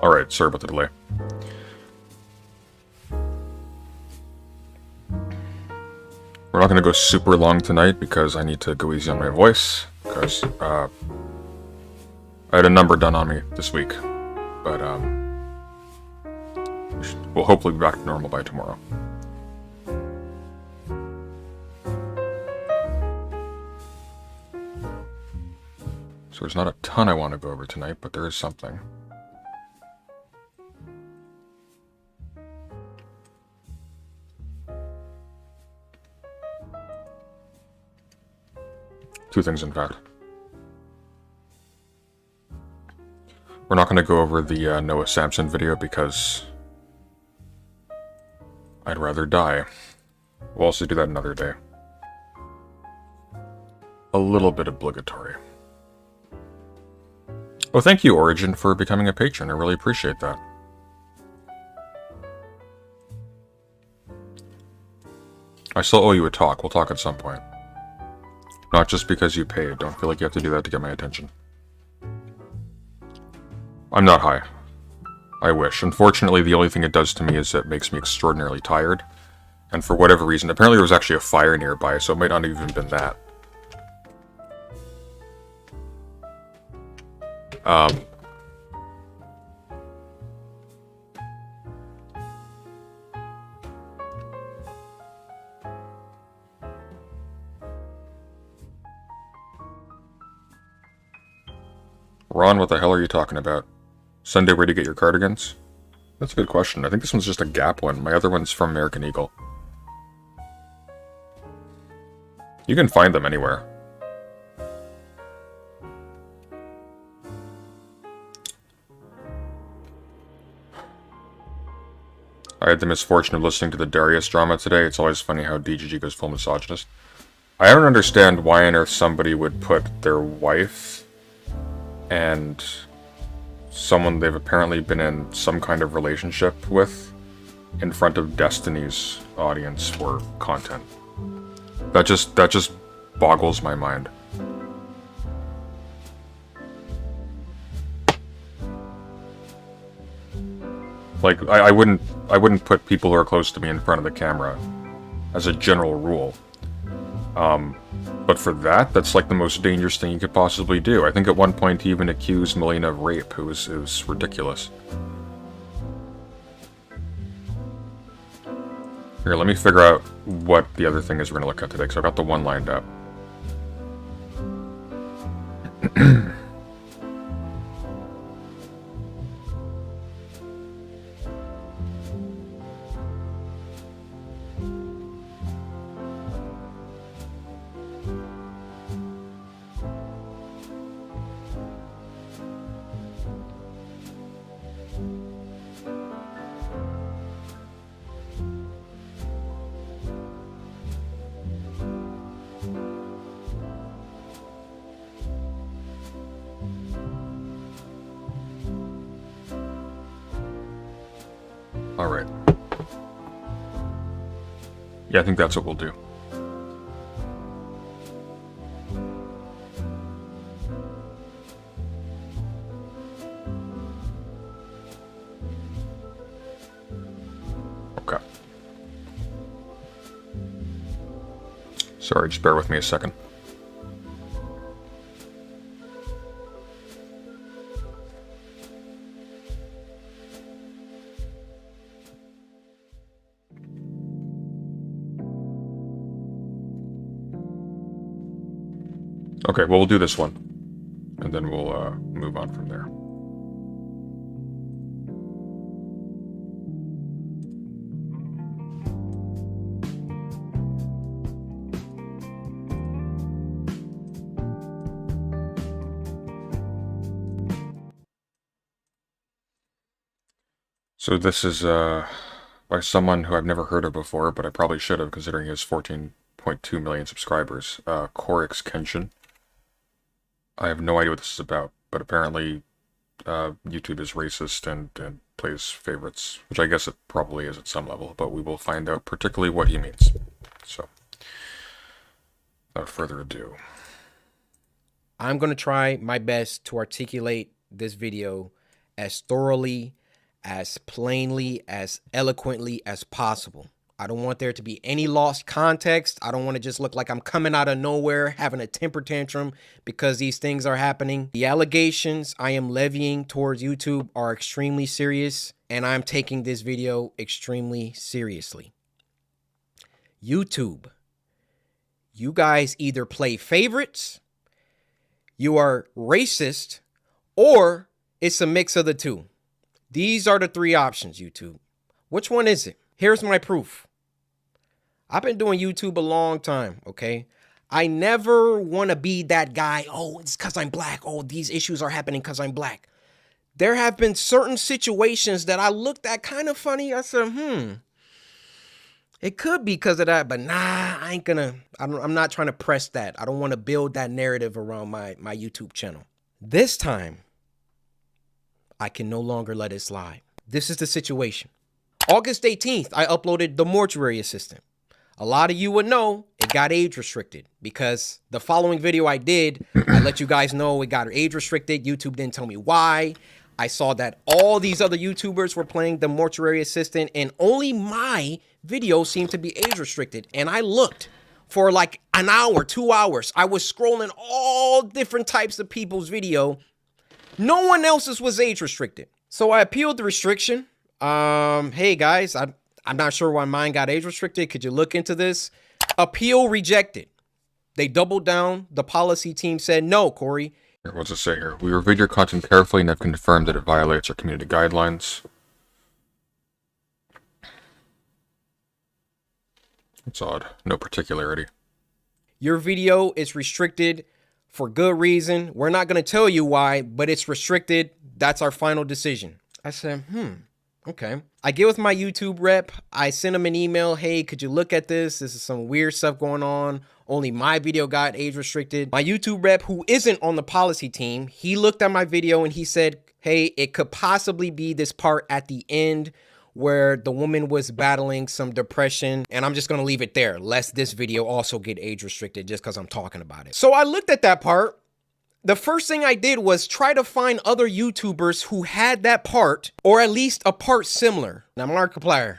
Alright, sorry about the delay. We're not going to go super long tonight because I need to go easy on my voice, because I had a number done on me this week, but we'll hopefully be back to normal by tomorrow. So there's not a ton I want to go over tonight, but there is something. Two things, in fact. We're not going to go over the Noah Samson video because I'd rather die. We'll also do that another day. A little bit obligatory. Oh, thank you, Origin, for becoming a patron. I really appreciate that. I still owe you a talk. We'll talk at some point. Not just because you paid. Don't feel like you have to do that to get my attention. I'm not high. I wish. Unfortunately, the only thing it does to me is it makes me extraordinarily tired. And for whatever reason, apparently there was actually a fire nearby, so it might not have even been that. Ron, what the hell are you talking about? Sunday, where to get your cardigans? That's a good question. I think this one's just a Gap one. My other one's from American Eagle. You can find them anywhere. I had the misfortune of listening to the Darius drama today. It's always funny how DGG goes full misogynist. I don't understand why on earth somebody would put their wife and someone they've apparently been in some kind of relationship with in front of Destiny's audience for content. That just boggles my mind. Like, I wouldn't put people who are close to me in front of the camera as a general rule. But for that, that's like the most dangerous thing you could possibly do. I think at one point he even accused Melina of rape. It was ridiculous. Here, let me figure out what the other thing is we're going to look at today, because I've got the one lined up. Alright. Yeah, I think that's what we'll do. Okay. Sorry, just bear with me a second. Okay, well, we'll do this one, and then we'll move on from there. So this is by someone who I've never heard of before, but I probably should have, considering he has 14.2 million subscribers, Korix Kenshin. I have no idea what this is about, but apparently YouTube is racist and plays favorites, which I guess it probably is at some level, but we will find out particularly what he means. So, without further ado. I'm going to try my best to articulate this video as thoroughly, as plainly, as eloquently as possible. I don't want there to be any lost context. I don't want to just look like I'm coming out of nowhere, having a temper tantrum because these things are happening. The allegations I am levying towards YouTube are extremely serious, and I'm taking this video extremely seriously. YouTube, you guys either play favorites, you are racist, or it's a mix of the two. These are the three options, YouTube. Which one is it? Here's my proof. I've been doing YouTube a long time, okay? I never want to be that guy, oh, it's because I'm black. Oh, these issues are happening because I'm black. There have been certain situations that I looked at kind of funny. I said, it could be because of that, but nah, I'm not trying to press that. I don't want to build that narrative around my YouTube channel. This time, I can no longer let it slide. This is the situation. August 18th, I uploaded The Mortuary Assistant. A lot of you would know it got age restricted because the following video I did, I let you guys know it got age restricted. YouTube didn't tell me why. I saw that all these other YouTubers were playing The Mortuary Assistant and only my video seemed to be age restricted. And I looked for like an hour, 2 hours. I was scrolling all different types of people's video. No one else's was age restricted. So I appealed the restriction. Hey guys, I'm not sure why mine got age restricted. Could you look into this? Appeal rejected. They doubled down. The policy team said, no, Corey. What's it say here? We reviewed your content carefully and have confirmed that it violates our community guidelines. It's odd. No particularity. Your video is restricted for good reason. We're not going to tell you why, but it's restricted. That's our final decision. I said, okay. I get with my YouTube rep. I send him an email. Hey, could you look at this? This is some weird stuff going on. Only my video got age restricted. My YouTube rep, who isn't on the policy team, he looked at my video and he said, hey, it could possibly be this part at the end where the woman was battling some depression. And I'm just going to leave it there, lest this video also get age restricted just because I'm talking about it. So I looked at that part. The first thing I did was try to find other YouTubers who had that part, or at least a part similar. Now, Markiplier,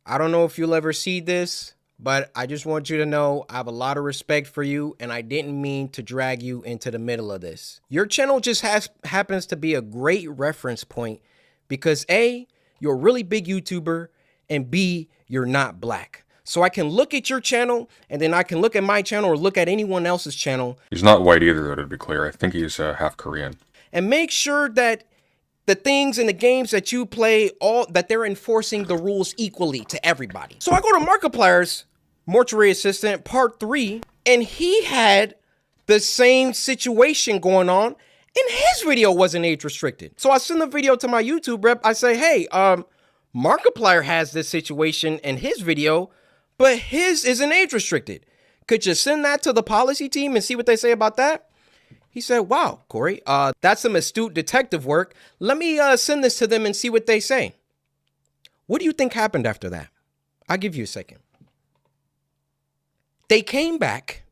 I don't know if you'll ever see this, but I just want you to know I have a lot of respect for you, and I didn't mean to drag you into the middle of this. Your channel just happens to be a great reference point because A, you're a really big YouTuber, and B, you're not black. So I can look at your channel, and then I can look at my channel or look at anyone else's channel. He's not white either, though, to be clear. I think he's half Korean. And make sure that the things in the games that you play, that they're enforcing the rules equally to everybody. So I go to Markiplier's Mortuary Assistant Part 3, and he had the same situation going on, and his video wasn't age restricted. So I send the video to my YouTube rep. I say, hey, Markiplier has this situation in his video, but his isn't age restricted. Could you send that to the policy team and see what they say about that? He said, wow, Corey, that's some astute detective work. Let me send this to them and see what they say. What do you think happened after that? I'll give you a second. They came back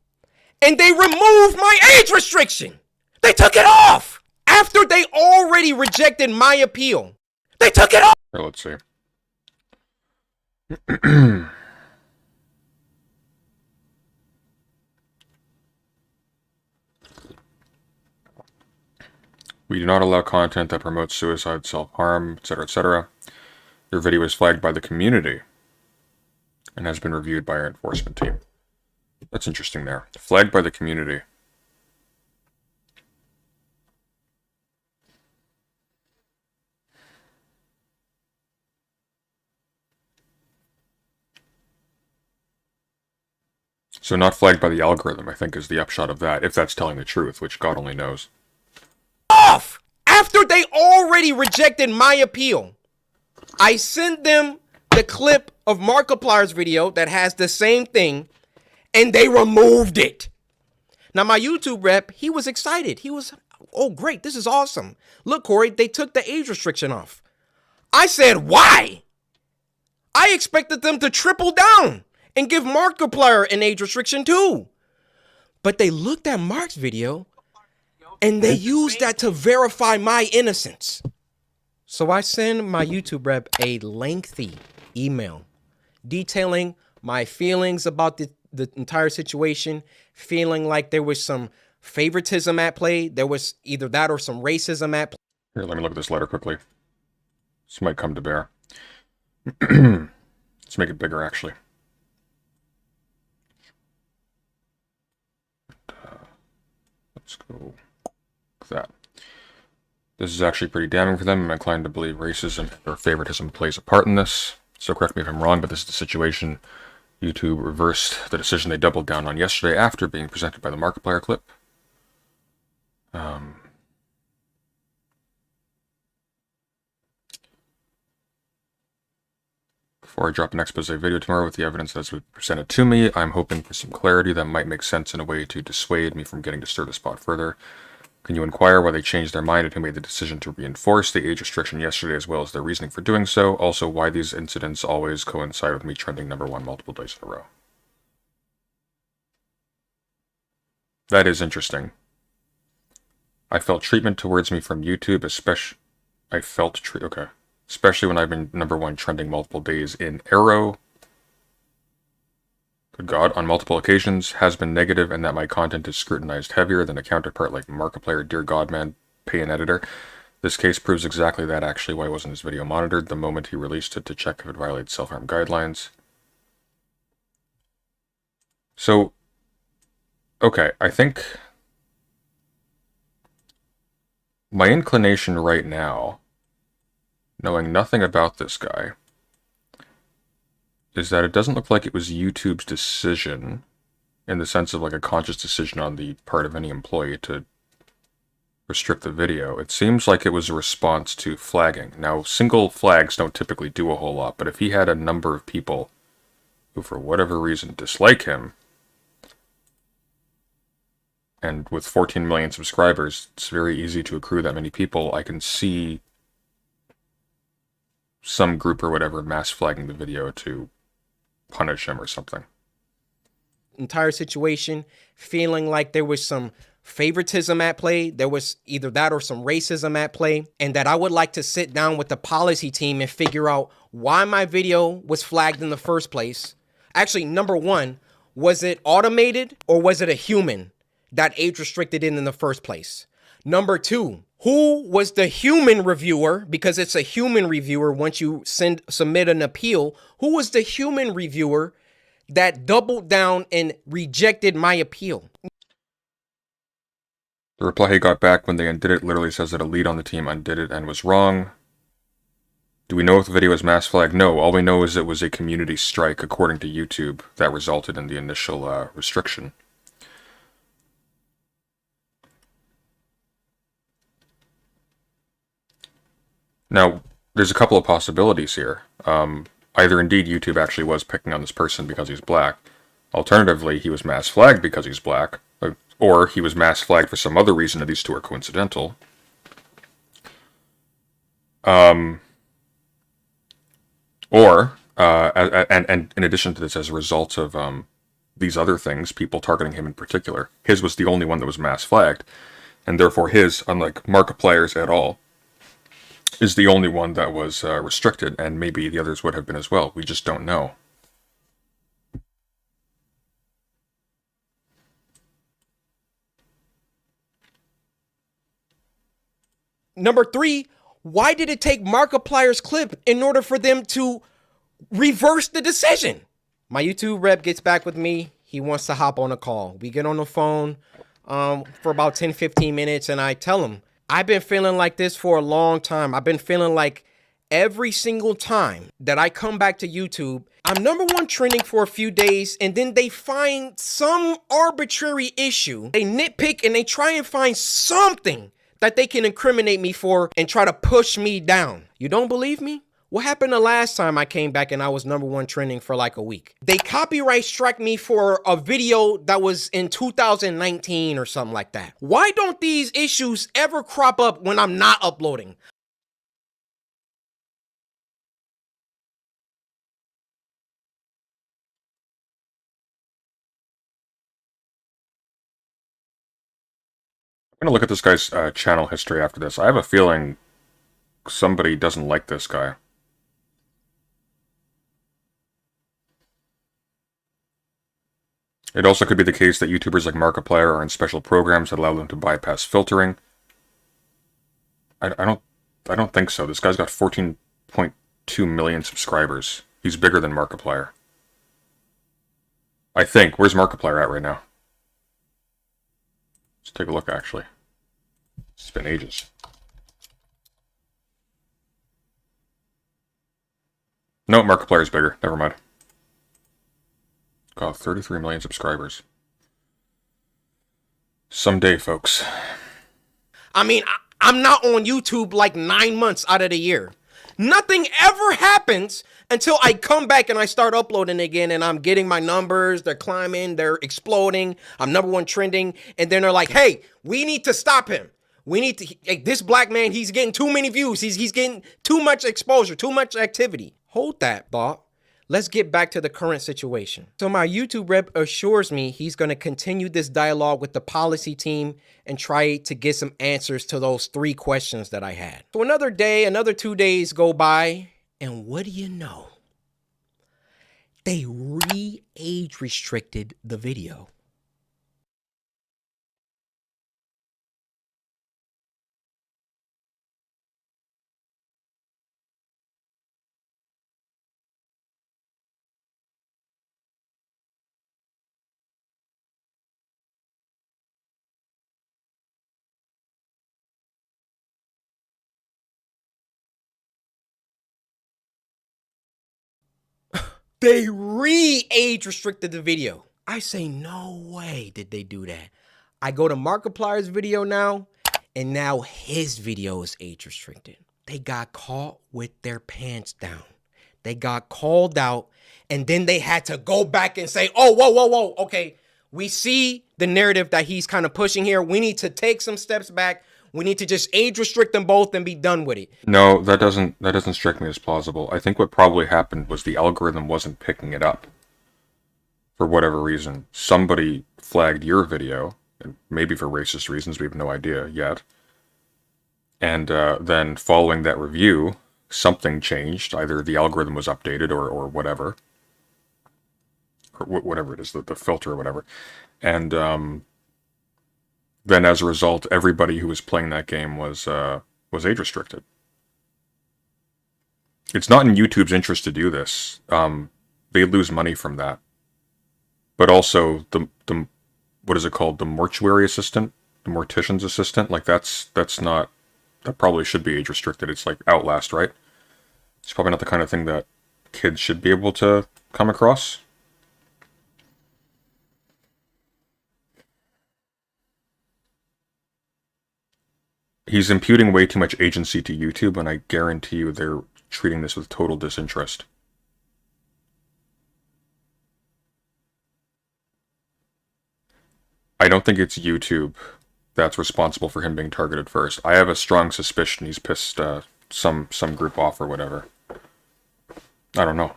and they removed my age restriction. They took it off after they already rejected my appeal. They took it off. Here, let's see. We do not allow content that promotes suicide, self-harm, etc., etc. Your video is flagged by the community and has been reviewed by our enforcement team. That's interesting there. Flagged by the community. So not flagged by the algorithm, I think, is the upshot of that, if that's telling the truth, which God only knows. Off after they already rejected my appeal. I sent them the clip of Markiplier's video that has the same thing, and they removed it. Now, my YouTube rep, he was excited. He was, oh, great, this is awesome. Look, Corey, they took the age restriction off. I said, why? I expected them to triple down and give Markiplier an age restriction too. But they looked at Mark's video and they used that to verify my innocence. So I send my YouTube rep a lengthy email detailing my feelings about the entire situation, feeling like there was some favoritism at play. There was either that or some racism at play. Here, let me look at this letter quickly. This might come to bear. Let's make it bigger, actually. Let's go with that. This is actually pretty damning for them. I'm inclined to believe racism or favoritism plays a part in this. So correct me if I'm wrong, but this is the situation. YouTube reversed the decision they doubled down on yesterday after being presented by the Markiplier clip. Before I drop an expose video tomorrow with the evidence that's presented to me, I'm hoping for some clarity that might make sense in a way to dissuade me from getting to stir the spot further. Can you inquire why they changed their mind and who made the decision to reinforce the age restriction yesterday, as well as their reasoning for doing so? Also, why these incidents always coincide with me trending #1 multiple days in a row. That is interesting. I felt treatment towards me from YouTube, especially when I've been #1 trending multiple days in Arrow. Good God, on multiple occasions, has been negative, and that my content is scrutinized heavier than a counterpart like Markiplier. Dear God, man, pay an editor. This case proves exactly that. Actually, why wasn't his video monitored the moment he released it to check if it violated self-harm guidelines? So, okay, I think my inclination right now, knowing nothing about this guy, is that it doesn't look like it was YouTube's decision, in the sense of like a conscious decision on the part of any employee to restrict the video. It seems like it was a response to flagging. Now, single flags don't typically do a whole lot, but if he had a number of people who, for whatever reason, dislike him, and with 14 million subscribers, it's very easy to accrue that many people. I can see some group or whatever mass flagging the video to punish him or something. Entire situation, feeling like there was some favoritism at play. There was either that or some racism at play, and that I would like to sit down with the policy team and figure out why my video was flagged in the first place. Actually, #1, was it automated or was it a human that age restricted it in the first place? #2, who was the human reviewer? Because it's a human reviewer once you submit an appeal. Who was the human reviewer that doubled down and rejected my appeal? The reply he got back when they undid it literally says that a lead on the team undid it and was wrong. Do we know if the video was mass flagged? No, all we know is it was a community strike, according to YouTube, that resulted in the initial restriction. Now, there's a couple of possibilities here. Either indeed YouTube actually was picking on this person because he's black. Alternatively, he was mass flagged because he's black. Or he was mass flagged for some other reason, and these two are coincidental. And in addition to this, as a result of these other things, people targeting him in particular, his was the only one that was mass flagged, and therefore his, unlike Markiplier's at all, is the only one that was restricted, and maybe the others would have been as well. We just don't know. #3, why did it take Markiplier's clip in order for them to reverse the decision? My YouTube rep gets back with me. He wants to hop on a call. We get on the phone for about 10-15 minutes, and I tell him, I've been feeling like this for a long time. I've been feeling like every single time that I come back to YouTube, I'm #1 trending for a few days, and then they find some arbitrary issue. They nitpick and they try and find something that they can incriminate me for and try to push me down. You don't believe me? What happened the last time I came back and I was #1 trending for like a week? They copyright struck me for a video that was in 2019 or something like that. Why don't these issues ever crop up when I'm not uploading? I'm going to look at this guy's channel history after this. I have a feeling somebody doesn't like this guy. It also could be the case that YouTubers like Markiplier are in special programs that allow them to bypass filtering. I don't think so. This guy's got 14.2 million subscribers. He's bigger than Markiplier. I think. Where's Markiplier at right now? Let's take a look, actually. It's been ages. No, Markiplier's bigger. Never mind. Got 33 million subscribers. Someday, folks. I mean, I'm not on YouTube like 9 months out of the year. Nothing ever happens until I come back and I start uploading again, and I'm getting my numbers. They're climbing. They're exploding. I'm #1 trending. And then they're like, hey, we need to stop him. We need to, like, this black man, he's getting too many views. He's getting too much exposure, too much activity. Hold that thought. Let's get back to the current situation. So my YouTube rep assures me he's going to continue this dialogue with the policy team and try to get some answers to those 3 questions that I had. So another day, another 2 days go by, and what do you know? They re-age restricted the video. They re-age restricted the video. I say, no way did they do that. I go to Markiplier's video now, and now his video is age restricted. They got caught with their pants down. They got called out, and then they had to go back and say, oh, whoa. Okay, we see the narrative that he's kind of pushing here. We need to take some steps back. We need to just age restrict them both and be done with it. No, that doesn't strike me as plausible. I think what probably happened was the algorithm wasn't picking it up. For whatever reason. Somebody flagged your video, and maybe for racist reasons, we have no idea yet. And then following that review, something changed. Either the algorithm was updated or whatever. Or whatever it is, the filter or whatever. And then as a result, everybody who was playing that game was age restricted. It's not in YouTube's interest to do this. They lose money from that. But also the what is it called? The mortuary assistant, the mortician's assistant. Like that probably should be age restricted. It's like Outlast, right? It's probably not the kind of thing that kids should be able to come across. He's imputing way too much agency to YouTube, and I guarantee you they're treating this with total disinterest. I don't think it's YouTube that's responsible for him being targeted first. I have a strong suspicion he's pissed some group off or whatever. I don't know.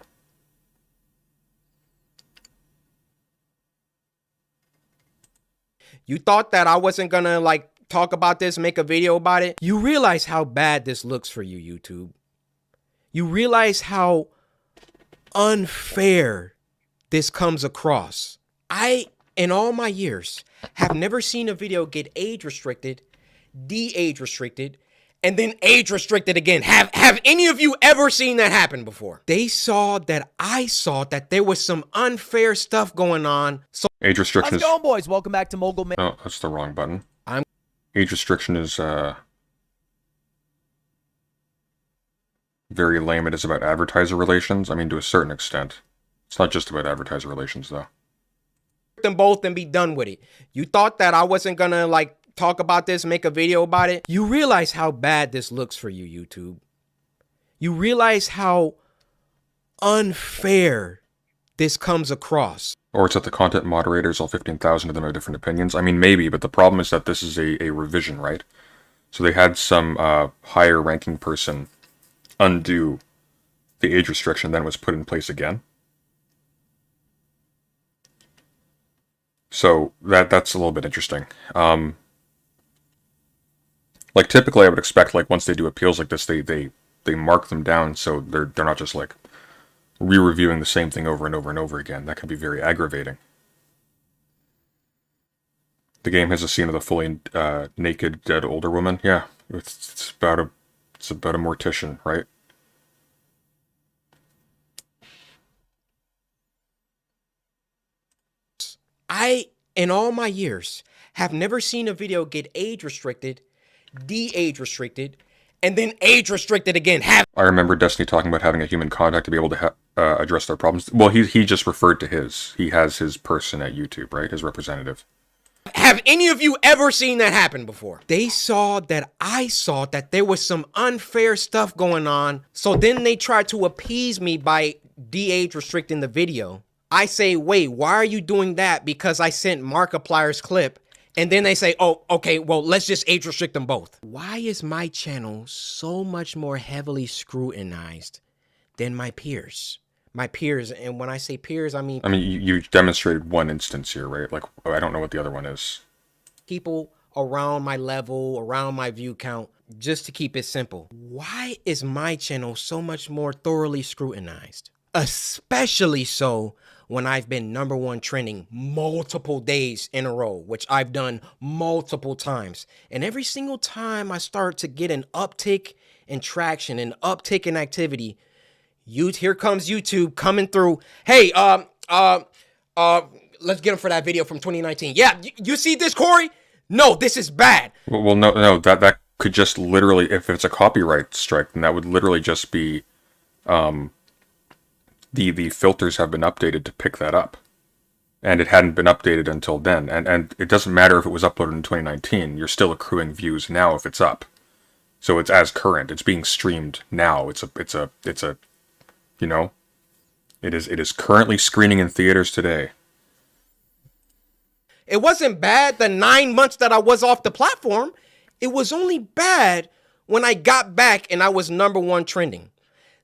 You thought that I wasn't gonna like talk about this, make a video about it? You realize how bad this looks for you, YouTube. You realize how unfair this comes across. I, in all my years, have never seen a video get age restricted, de-age restricted, and then age restricted again. Have any of you ever seen that happen before? They saw that I saw that there was some unfair stuff going on. So age restriction How's it going, boys? Welcome back to Mogul Man. Oh, that's the wrong button. Age restriction is very lame. It is about advertiser relations. I mean, to a certain extent. It's not just about advertiser relations, though. them both and be done with it. You thought that I wasn't gonna like talk about this, make a video about it? You realize how bad this looks for you, YouTube. You realize how unfair this comes across. Or it's that the content moderators, all 15,000 of them, have different opinions. I mean, maybe, but the problem is that this is a revision, right? So they had some higher ranking person undo the age restriction, then it was put in place again. So that's a little bit interesting. Like typically I would expect like once they do appeals like this, they mark them down so they're not just like re-reviewing the same thing over and over and over again. That can be very aggravating. The game has a scene of the fully naked dead older woman. Yeah, it's about a mortician, right? I, in all my years, have never seen a video get age restricted, de-age restricted, and then age restricted again. I remember Destiny talking about having a human contact to be able to address their problems. Well, he just referred to his. He has his person at YouTube, right? His representative. Have any of you ever seen that happen before? They saw that I saw that there was some unfair stuff going on, so then they tried to appease me by de-age restricting the video. I say, wait, why are you doing that? Because I sent Markiplier's clip. And then they say, oh, okay, well, let's just age restrict them both. Why is my channel so much more heavily scrutinized than my peers? My peers, and when I say peers, I mean you demonstrated one instance here, right? Like, I don't know what the other one is. People around my level, around my view count, just to keep it simple. Why is my channel so much more thoroughly scrutinized? Especially so when I've been #1 trending multiple days in a row, which I've done multiple times. And every single time I start to get an uptick in traction, an uptick in activity, here comes YouTube coming through. Hey, let's get him for that video from 2019. Yeah, you see this, Corey? No, this is bad. Well, no, that could just literally, if it's a copyright strike, then that would literally just be, the filters have been updated to pick that up, and it hadn't been updated until then. And it doesn't matter if it was uploaded in 2019. You're still accruing views now if it's up, so it's as current. It's being streamed now. It's a you know, it is currently screening in theaters today. It wasn't bad the 9 months that I was off the platform. It was only bad when I got back and I was #1 trending.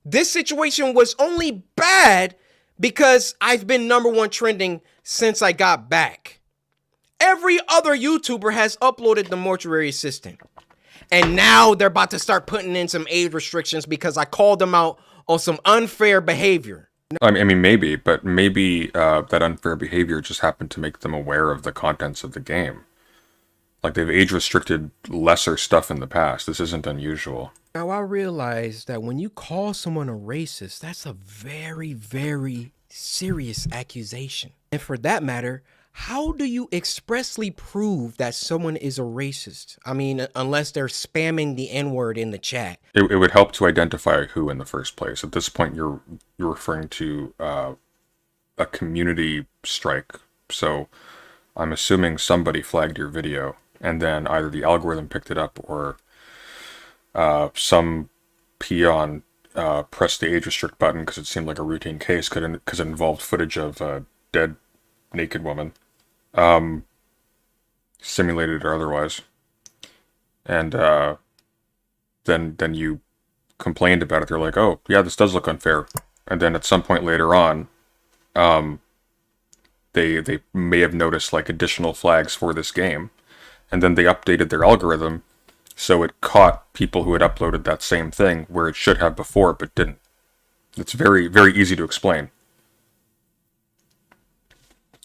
This situation was only bad because I've been #1 trending since I got back. Every other YouTuber has uploaded the Mortuary Assistant. And now they're about to start putting in some age restrictions because I called them out on some unfair behavior. I mean, maybe, but maybe that unfair behavior just happened to make them aware of the contents of the game. Like, they've age-restricted lesser stuff in the past. This isn't unusual. Now, I realize that when you call someone a racist, that's a very, very serious accusation. And for that matter, how do you expressly prove that someone is a racist? I mean, unless they're spamming the N-word in the chat. It would help to identify who in the first place. At this point, you're referring to a community strike. So I'm assuming somebody flagged your video, and then either the algorithm picked it up or some peon pressed the age restrict button because it seemed like a routine case because it involved footage of a dead naked woman, simulated or otherwise, and then you complained about it. They're like, oh yeah, this does look unfair. And then at some point later on, they may have noticed like additional flags for this game, and then they updated their algorithm so it caught people who had uploaded that same thing where it should have before but didn't. It's very, very easy to explain.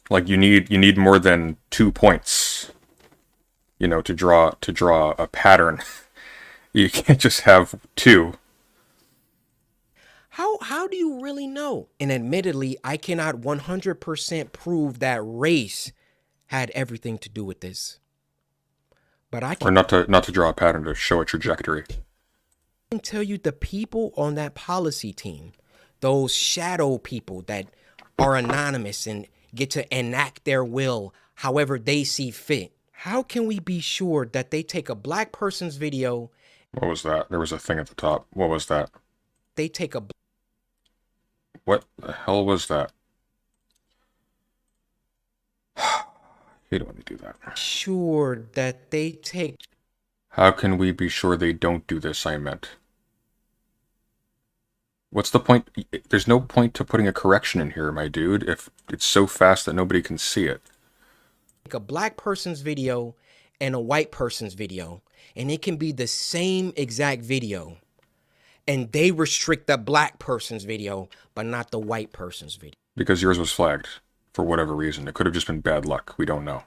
Like, you need more than 2 points, you know, to draw a pattern. You can't just have 2. How do you really know? And admittedly, I cannot 100% prove that race had everything to do with this. But I can, or not to draw a pattern, to show a trajectory. I can tell you the people on that policy team, those shadow people that are anonymous and get to enact their will however they see fit. How can we be sure that they take a black person's video? What was that? There was a thing at the top. What was that? They take a... What the hell was that? I hate it when they do that. Sure that they take... How can we be sure they don't do this, I meant? What's the point? There's no point to putting a correction in here, my dude, if it's so fast that nobody can see it. Take a black person's video and a white person's video and it can be the same exact video, and they restrict the black person's video, but not the white person's video. Because yours was flagged for whatever reason. It could have just been bad luck. We don't know.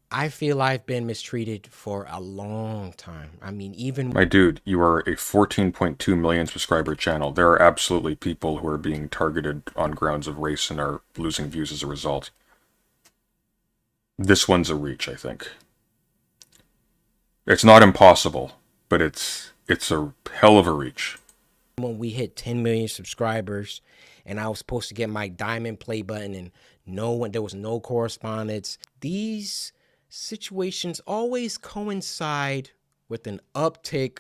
I feel I've been mistreated for a long time. I mean, even... My dude, you are a 14.2 million subscriber channel. There are absolutely people who are being targeted on grounds of race and are losing views as a result. This one's a reach, I think. It's not impossible, but it's a hell of a reach. When we hit 10 million subscribers and I was supposed to get my diamond play button and there was no correspondence, these situations always coincide with an uptick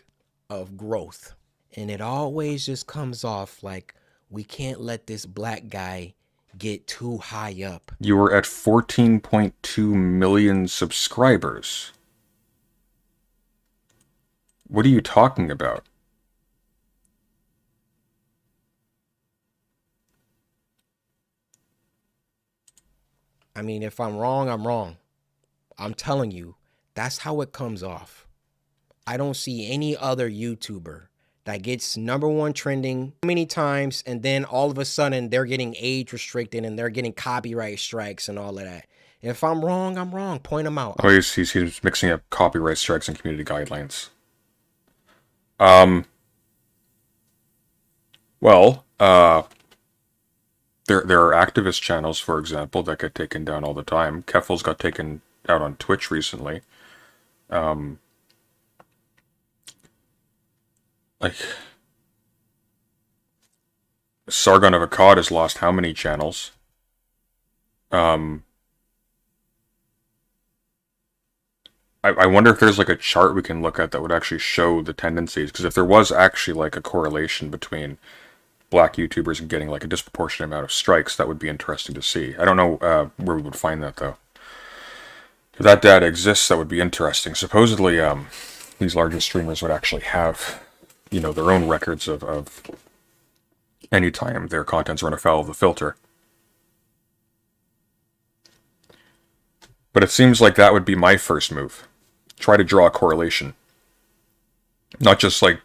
of growth. And it always just comes off like we can't let this black guy get too high up. You were at 14.2 million subscribers. What are you talking about? I mean, if I'm wrong, I'm wrong. I'm telling you, that's how it comes off. I don't see any other YouTuber that gets #1 trending many times, and then all of a sudden they're getting age restricted and they're getting copyright strikes and all of that. If I'm wrong, I'm wrong. Point them out. Oh, he's mixing up copyright strikes and community guidelines. Well, there are activist channels, for example, that get taken down all the time. Keffel's got taken out on Twitch recently. Like, Sargon of Akkad has lost how many channels? I wonder if there's like a chart we can look at that would actually show the tendencies, because if there was actually like a correlation between black YouTubers and getting like a disproportionate amount of strikes, that would be interesting to see. I don't know where we would find that though. If that data exists, that would be interesting. Supposedly, these larger streamers would actually have, you know, their own records of any time their contents run afoul of the filter. But it seems like that would be my first move. Try to draw a correlation. Not just like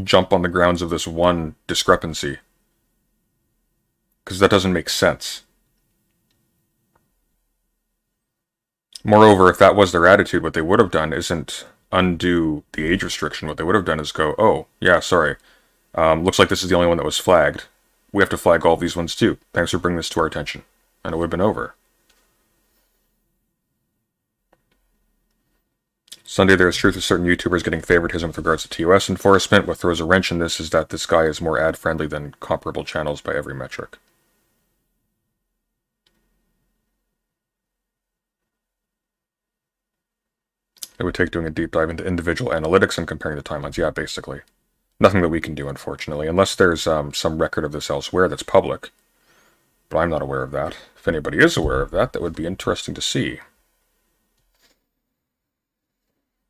jump on the grounds of this one discrepancy. Because that doesn't make sense. Moreover, if that was their attitude, what they would have done isn't undo the age restriction. What they would have done is go, oh, yeah, sorry. Looks like this is the only one that was flagged. We have to flag all these ones too. Thanks for bringing this to our attention. And it would have been over. Sunday, there is truth to certain YouTubers getting favoritism with regards to TOS enforcement. What throws a wrench in this is that this guy is more ad-friendly than comparable channels by every metric. It would take doing a deep dive into individual analytics and comparing the timelines. Yeah, basically. Nothing that we can do, unfortunately, unless there's some record of this elsewhere that's public. But I'm not aware of that. If anybody is aware of that, that would be interesting to see.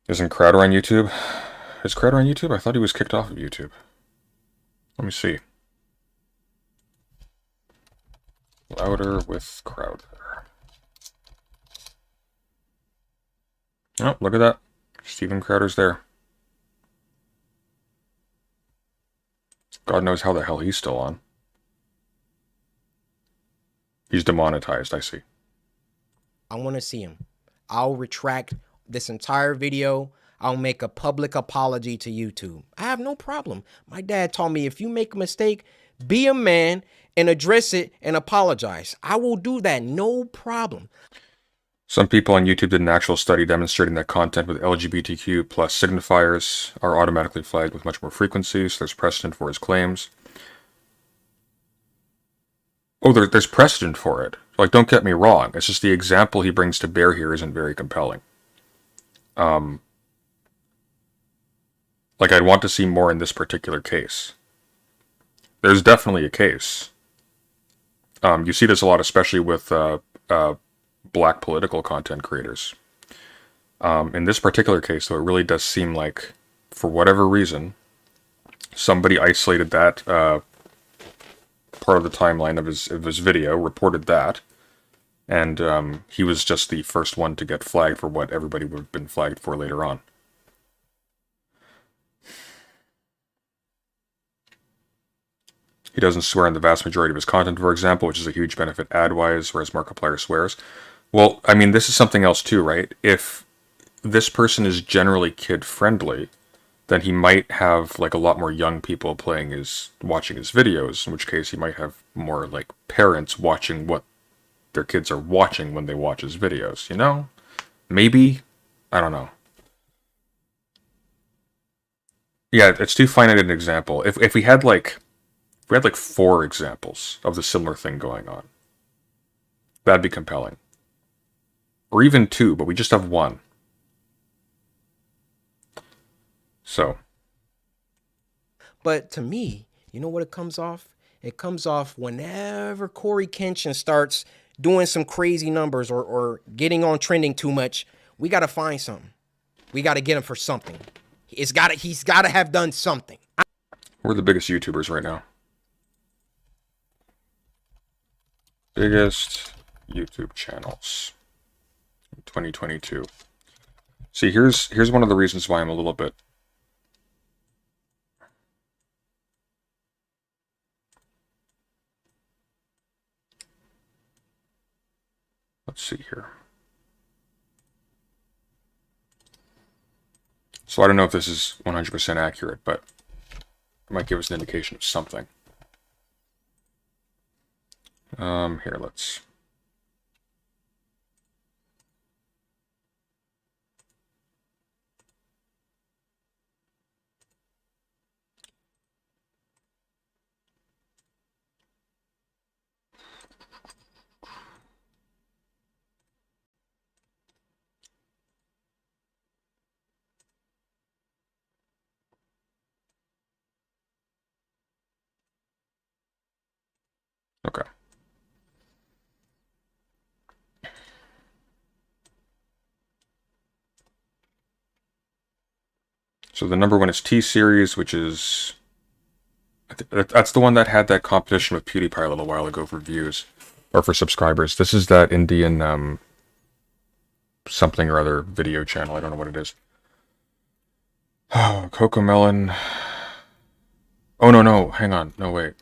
Isn't Crowder on YouTube? Is Crowder on YouTube? I thought he was kicked off of YouTube. Let me see. Louder with Crowder. Oh, look at that. Steven Crowder's there. God knows how the hell he's still on. He's demonetized, I see. I want to see him. I'll retract this entire video. I'll make a public apology to YouTube. I have no problem. My dad taught me if you make a mistake, be a man and address it and apologize. I will do that, no problem. Some people on YouTube did an actual study demonstrating that content with LGBTQ plus signifiers are automatically flagged with much more frequency, so there's precedent for his claims. Oh, there's precedent for it. Like, don't get me wrong. It's just the example he brings to bear here isn't very compelling. Like, I'd want to see more in this particular case. There's definitely a case. You see this a lot, especially with black political content creators. In this particular case, though, it really does seem like, for whatever reason, somebody isolated that part of the timeline of his video, reported that, and he was just the first one to get flagged for what everybody would have been flagged for later on. He doesn't swear in the vast majority of his content, for example, which is a huge benefit ad-wise, whereas Markiplier swears. Well, I mean, this is something else too, right? If this person is generally kid-friendly, then he might have like a lot more young people watching his videos, in which case he might have more like parents watching what their kids are watching when they watch his videos, you know? Maybe? I don't know. Yeah, it's too finite an example. If we had like 4 examples of the similar thing going on, that'd be compelling. Or even 2, but we just have 1. So. But to me, you know what it comes off? It comes off whenever Corey Kenshin starts doing some crazy numbers or getting on trending too much. We got to find something. We got to get him for something. He's got to have done something. We're the biggest YouTubers right now. Biggest YouTube channels in 2022. See, here's one of the reasons why I'm a little bit. Let's see here. So I don't know if this is 100% accurate, but it might give us an indication of something. Here, let's... Okay. So the number 1 is T-Series, which is... that's the one that had that competition with PewDiePie a little while ago for views. Or for subscribers. This is that Indian, something or other video channel. I don't know what it is. Oh, Cocomelon. Oh, no. Hang on. No, wait.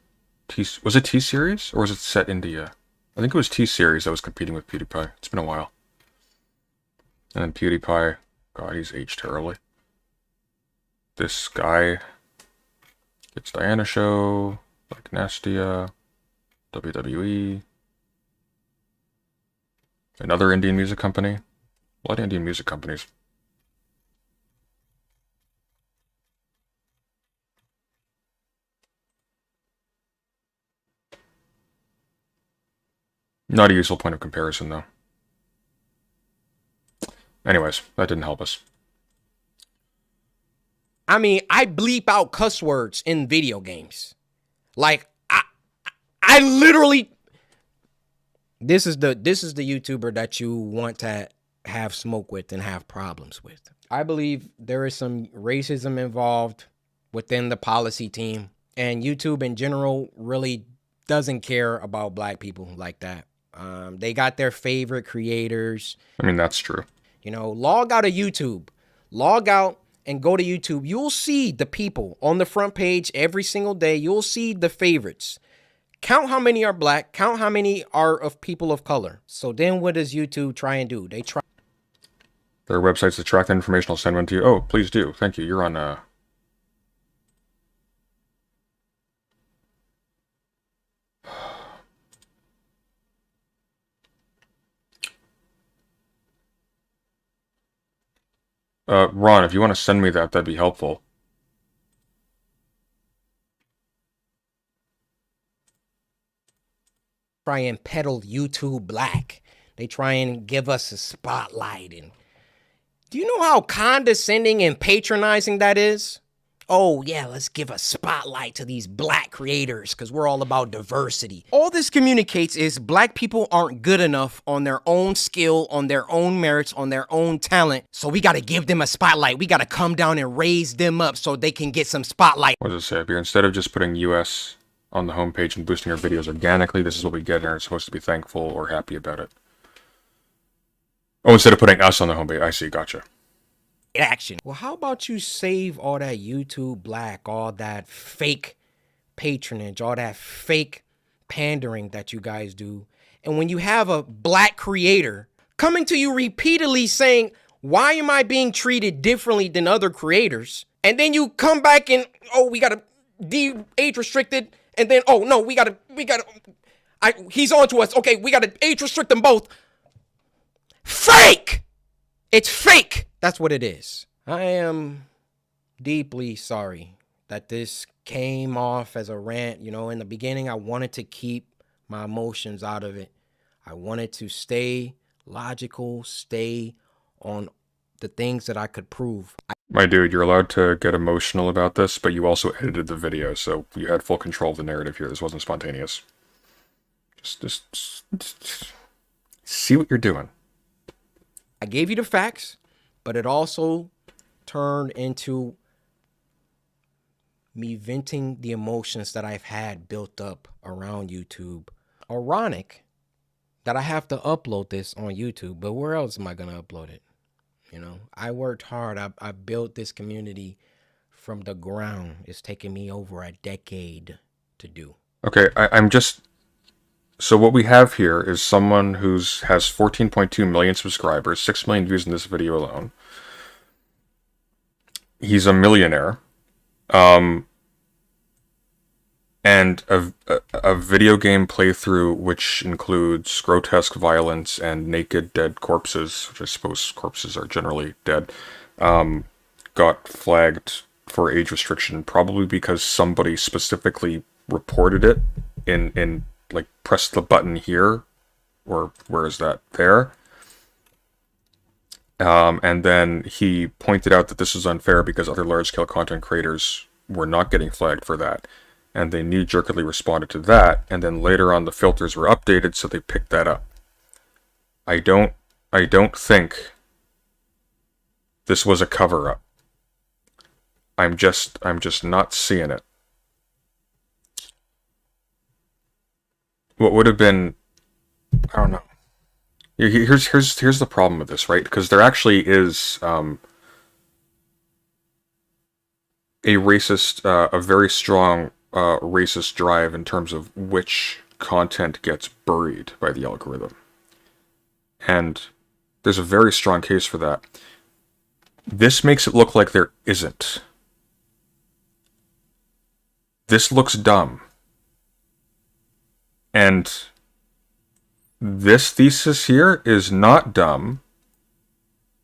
Was it T-Series? Or was it Set India? I think it was T-Series that was competing with PewDiePie. It's been a while. And then PewDiePie. God, he's aged terribly. This guy. It's Diana Show. Like Nastia. WWE. Another Indian music company. A lot of Indian music companies. Not a useful point of comparison, though. Anyways, that didn't help us. I mean, I bleep out cuss words in video games. Like, I literally... This is the YouTuber that you want to have smoke with and have problems with. I believe there is some racism involved within the policy team, and YouTube in general really doesn't care about black people like that. They got their favorite creators. I mean, that's true. You know, log out of YouTube. Log out and go to YouTube. You'll see the people on the front page every single day. You'll see the favorites. Count how many are black. Count how many are of people of color. So then what does YouTube try and do? They try. There are websites that track that information. I'll send one to you. Oh, please do. Thank you. You're on, Ron, if you want to send me that, that'd be helpful. Try and peddle YouTube black. They try and give us a spotlight. And do you know how condescending and patronizing that is? Oh, yeah, let's give a spotlight to these black creators because we're all about diversity. All this communicates is black people aren't good enough on their own skill, on their own merits, on their own talent. So we got to give them a spotlight. We got to come down and raise them up so they can get some spotlight. What does it say up here? Instead of just putting US on the homepage and boosting our videos organically, this is what we get and are supposed to be thankful or happy about it. Oh, instead of putting us on the homepage. I see, gotcha. Action. Well, how about you save all that YouTube black, all that fake patronage, all that fake pandering that you guys do. And when you have a black creator coming to you repeatedly saying, why am I being treated differently than other creators? And then you come back and, oh, we got to age restricted. And then, oh, no, he's on to us. Okay, we got to age restrict them both. Fake! It's fake. That's what it is. I am deeply sorry that this came off as a rant. You know, in the beginning, I wanted to keep my emotions out of it. I wanted to stay logical, stay on the things that I could prove. My dude, you're allowed to get emotional about this, but you also edited the video, so you had full control of the narrative here. This wasn't spontaneous. Just see what you're doing. I gave you the facts, but it also turned into me venting the emotions that I've had built up around YouTube. Ironic that I have to upload this on YouTube, but where else am I going to upload it? You know, I worked hard. I built this community from the ground. It's taken me over a decade to do. Okay, I'm just... So what we have here is someone who's has 14.2 million subscribers, 6 million views in this video alone. He's a millionaire. And a video game playthrough which includes grotesque violence and naked dead corpses, which I suppose corpses are generally dead, got flagged for age restriction, probably because somebody specifically reported it in like, press the button here, or where is that? There. And then he pointed out that this is unfair because other large-scale content creators were not getting flagged for that. And they knee-jerkily responded to that, and then later on the filters were updated, so they picked that up. I don't think this was a cover-up. I'm just not seeing it. What would have been, I don't know. Here's the problem with this, right? Because there actually is a racist, a very strong racist drive in terms of which content gets buried by the algorithm. And there's a very strong case for that. This makes it look like there isn't. This looks dumb. And this thesis here is not dumb,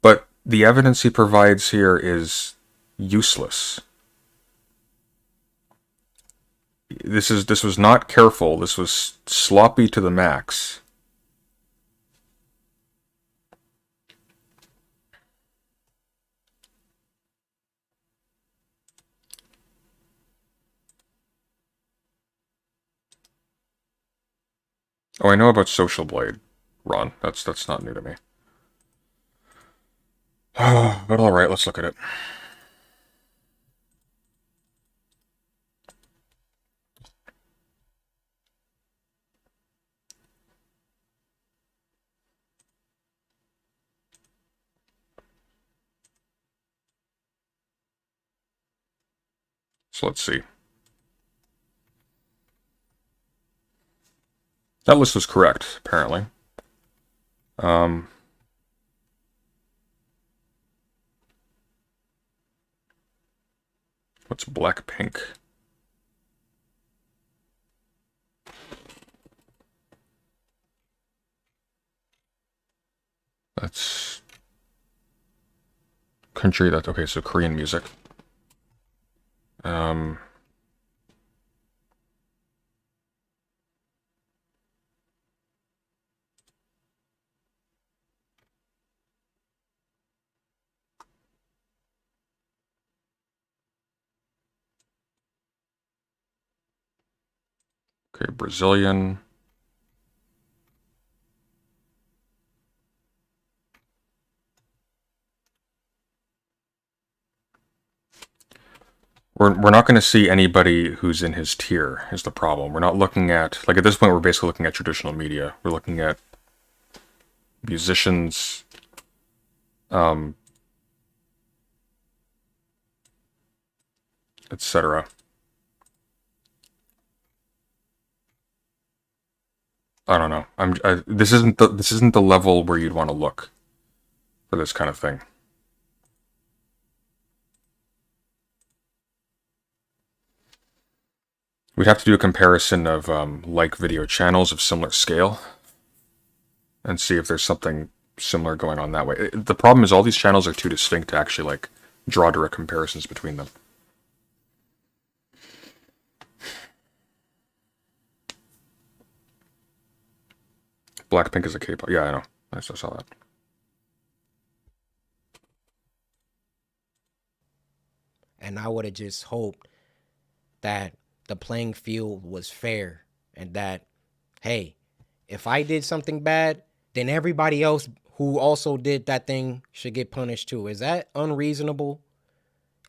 but the evidence he provides here is useless. This was not careful. This was sloppy to the max. Oh, I know about Social Blade, Ron. That's not new to me. But alright, let's look at it. So let's see. That list was correct, apparently. What's Blackpink? That's country. That's okay. So Korean music. Okay, Brazilian. We're not going to see anybody who's in his tier, is the problem. We're not looking at, like at this point, we're basically looking at traditional media. We're looking at musicians, etc. I don't know. This isn't the level where you'd want to look for this kind of thing. We'd have to do a comparison of like video channels of similar scale and see if there's something similar going on that way. The problem is all these channels are too distinct to actually like draw direct comparisons between them. Blackpink is a K-pop. Yeah, I know. I just saw that. And I would have just hoped that the playing field was fair and that, hey, if I did something bad, then everybody else who also did that thing should get punished too. Is that unreasonable?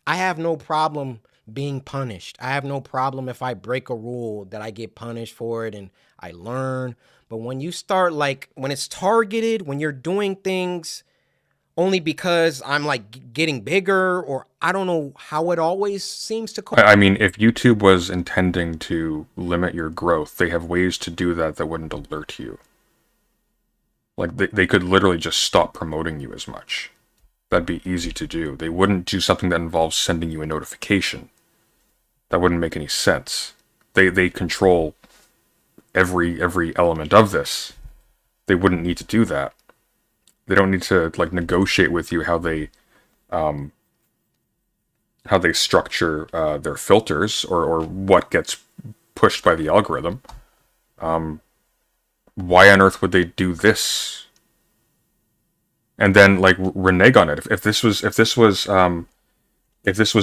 I have no problem being punished. I have no problem if I break a rule that I get punished for it and I learn. But when you start like, when it's targeted, when you're doing things only because I'm like getting bigger, or I don't know how it always seems to I mean, if YouTube was intending to limit your growth, they have ways to do that that wouldn't alert you. Like, they could literally just stop promoting you as much. That'd be easy to do. They wouldn't do something that involves sending you a notification. That wouldn't make any sense. They control every element of this. They wouldn't need to do that. They don't need to like negotiate with you how they structure their filters or what gets pushed by the algorithm. Why on earth would they do this? And then like renege on it. If this was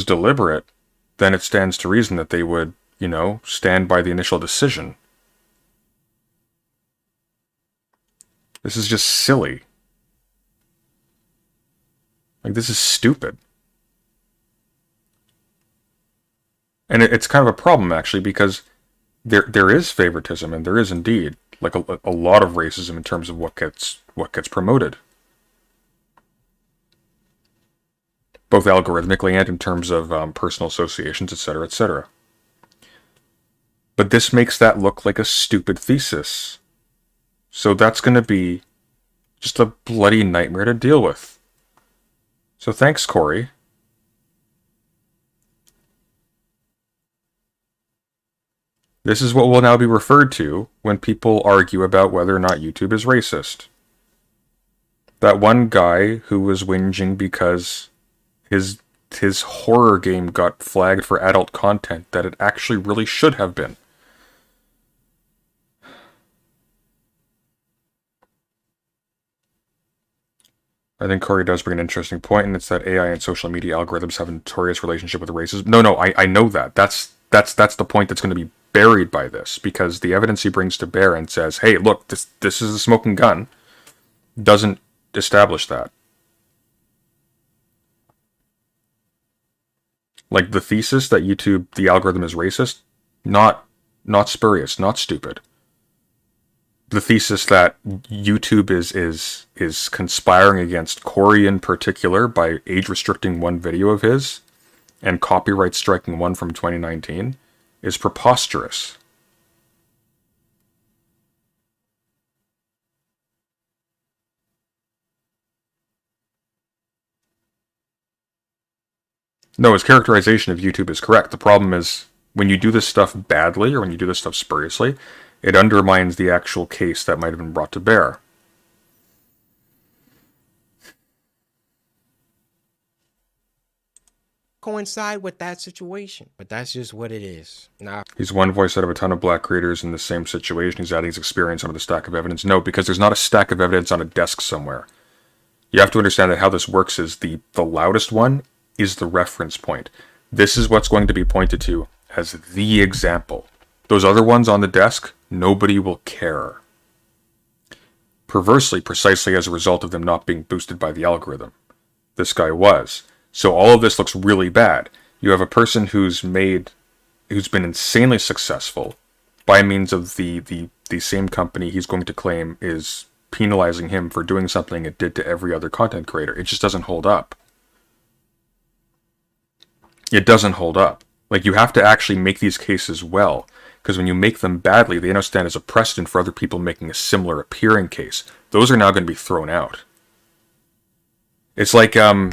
deliberate, then it stands to reason that they would, stand by the initial decision. This is just silly. Like, this is stupid. And it's kind of a problem, actually, because there is favoritism, and there is indeed like a lot of racism in terms of what gets promoted, both algorithmically and in terms of personal associations, etc., etc. But this makes that look like a stupid thesis. So that's going to be just a bloody nightmare to deal with. So thanks, Corey. This is what will now be referred to when people argue about whether or not YouTube is racist. That one guy who was whinging because his horror game got flagged for adult content that it actually really should have been. I think Corey does bring an interesting point, and it's that AI and social media algorithms have a notorious relationship with racism. No, I know that. That's the point that's going to be buried by this, because the evidence he brings to bear and says, hey, look, this is a smoking gun, doesn't establish that. Like, the thesis that YouTube, the algorithm is racist, not spurious, not stupid. The thesis that YouTube is conspiring against Corey in particular by age restricting one video of his and copyright striking one from 2019 is preposterous. No, his characterization of YouTube is correct. The problem is when you do this stuff badly or when you do this stuff spuriously, it undermines the actual case that might have been brought to bear. coincide with that situation, but that's just what it is. Now, he's one voice out of a ton of black creators in the same situation. He's adding his experience onto the stack of evidence. No, because there's not a stack of evidence on a desk somewhere. You have to understand that how this works is the loudest one is the reference point. This is what's going to be pointed to as the example. Those other ones on the desk, nobody will care. Perversely, precisely as a result of them not being boosted by the algorithm. This guy was. So all of this looks really bad. You have a person who's been insanely successful by means of the same company he's going to claim is penalizing him for doing something it did to every other content creator. It just doesn't hold up. It doesn't hold up. Like, you have to actually make these cases well. Because when you make them badly, they now stand as a precedent for other people making a similar appearing case. Those are now going to be thrown out. It's like when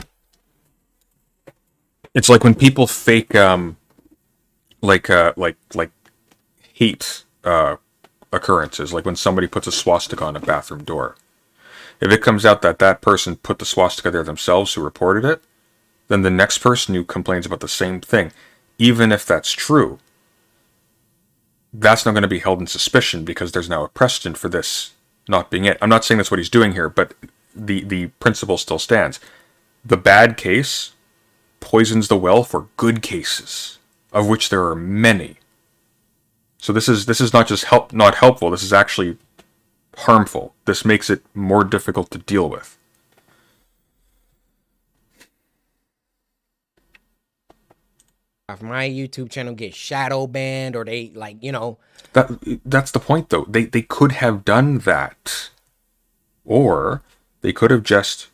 people fake like hate occurrences, like when somebody puts a swastika on a bathroom door. If it comes out that that person put the swastika there themselves who reported it, then the next person who complains about the same thing, even if that's true, that's not going to be held in suspicion because there's now a precedent for this not being it. I'm not saying that's what he's doing here, but the principle still stands. The bad case poisons the well for good cases, of which there are many. So this is not just not helpful, this is actually harmful. This makes it more difficult to deal with. If my YouTube channel gets shadow banned or they That's the point though. They could have done that. Or they could have just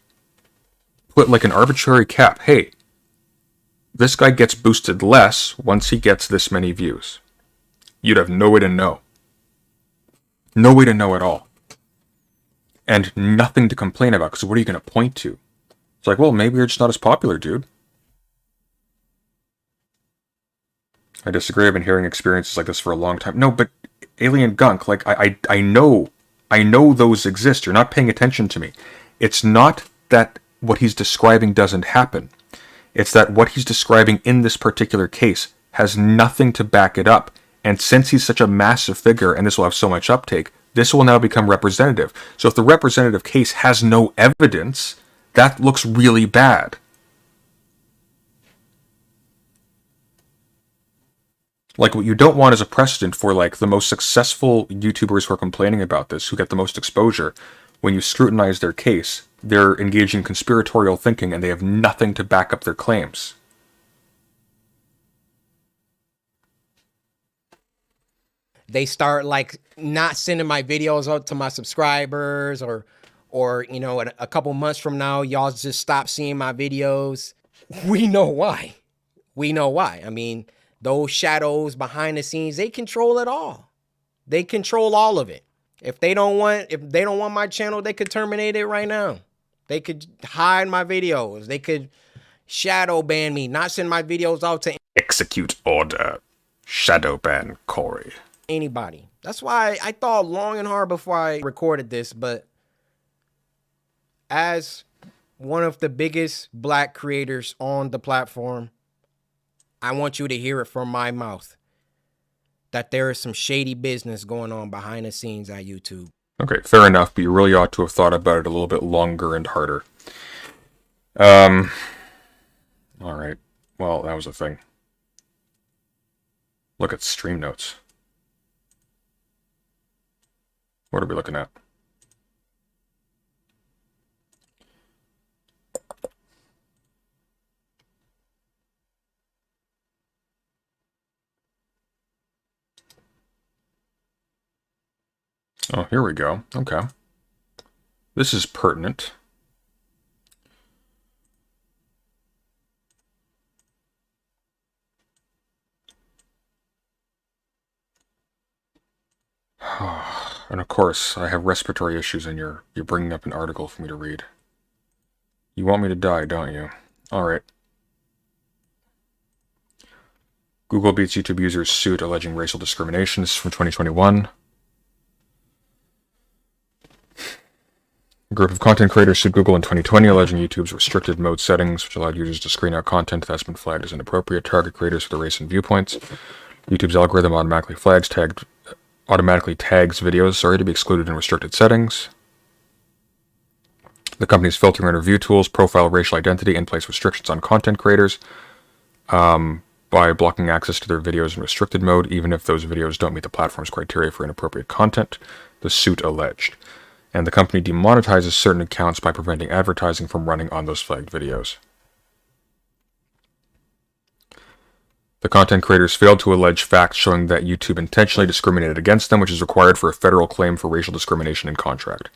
put like an arbitrary cap. Hey, this guy gets boosted less once he gets this many views. You'd have no way to know. No way to know at all. And nothing to complain about, because what are you going to point to? It's like, well, maybe you're just not as popular, dude. I disagree. I've been hearing experiences like this for a long time. No, but Alien Gunk, like, I know those exist. You're not paying attention to me. It's not that what he's describing doesn't happen. It's that what he's describing in this particular case has nothing to back it up. And since he's such a massive figure, and this will have so much uptake, this will now become representative. So if the representative case has no evidence, that looks really bad. Like, what you don't want is a precedent for, like, the most successful YouTubers who are complaining about this, who get the most exposure. When you scrutinize their case, they're engaging in conspiratorial thinking and they have nothing to back up their claims. they start like not sending my videos out to my subscribers, or a couple months from now, y'all just stop seeing my videos. We know why. I mean, those shadows behind the scenes, they control it all. They control all of it. If they don't want my channel, they could terminate it right now. They could hide my videos. They could shadow ban me, not send my videos out to Execute order. Shadow ban Corey. Anybody. That's why I thought long and hard before I recorded this, but as one of the biggest black creators on the platform, I want you to hear it from my mouth that there is some shady business going on behind the scenes at YouTube. Okay, fair enough, but you really ought to have thought about it a little bit longer and harder. Alright. Well, that was a thing. Look at stream notes. What are we looking at? Oh, here we go. Okay. This is pertinent. And of course, I have respiratory issues and you're bringing up an article for me to read. You want me to die, don't you? Alright. Google beats YouTube users suit alleging racial discrimination. This is from 2021. A group of content creators sued Google in 2020, alleging YouTube's restricted mode settings, which allowed users to screen out content that's been flagged as inappropriate, target creators for their race and viewpoints. YouTube's algorithm automatically tags videos, to be excluded in restricted settings. The company's filtering and review tools profile racial identity and place restrictions on content creators by blocking access to their videos in restricted mode, even if those videos don't meet the platform's criteria for inappropriate content, the suit alleged. And the company demonetizes certain accounts by preventing advertising from running on those flagged videos. The content creators failed to allege facts showing that YouTube intentionally discriminated against them, which is required for a federal claim for racial discrimination in contract.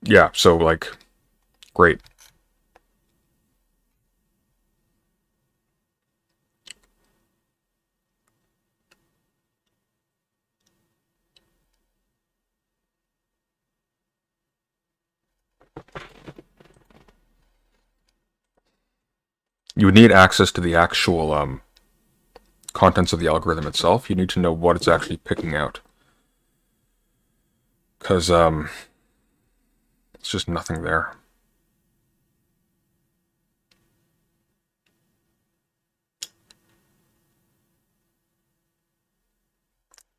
Yeah, so, like, great. you would need access to the actual contents of the algorithm itself. You need to know what it's actually picking out. Because it's just nothing there.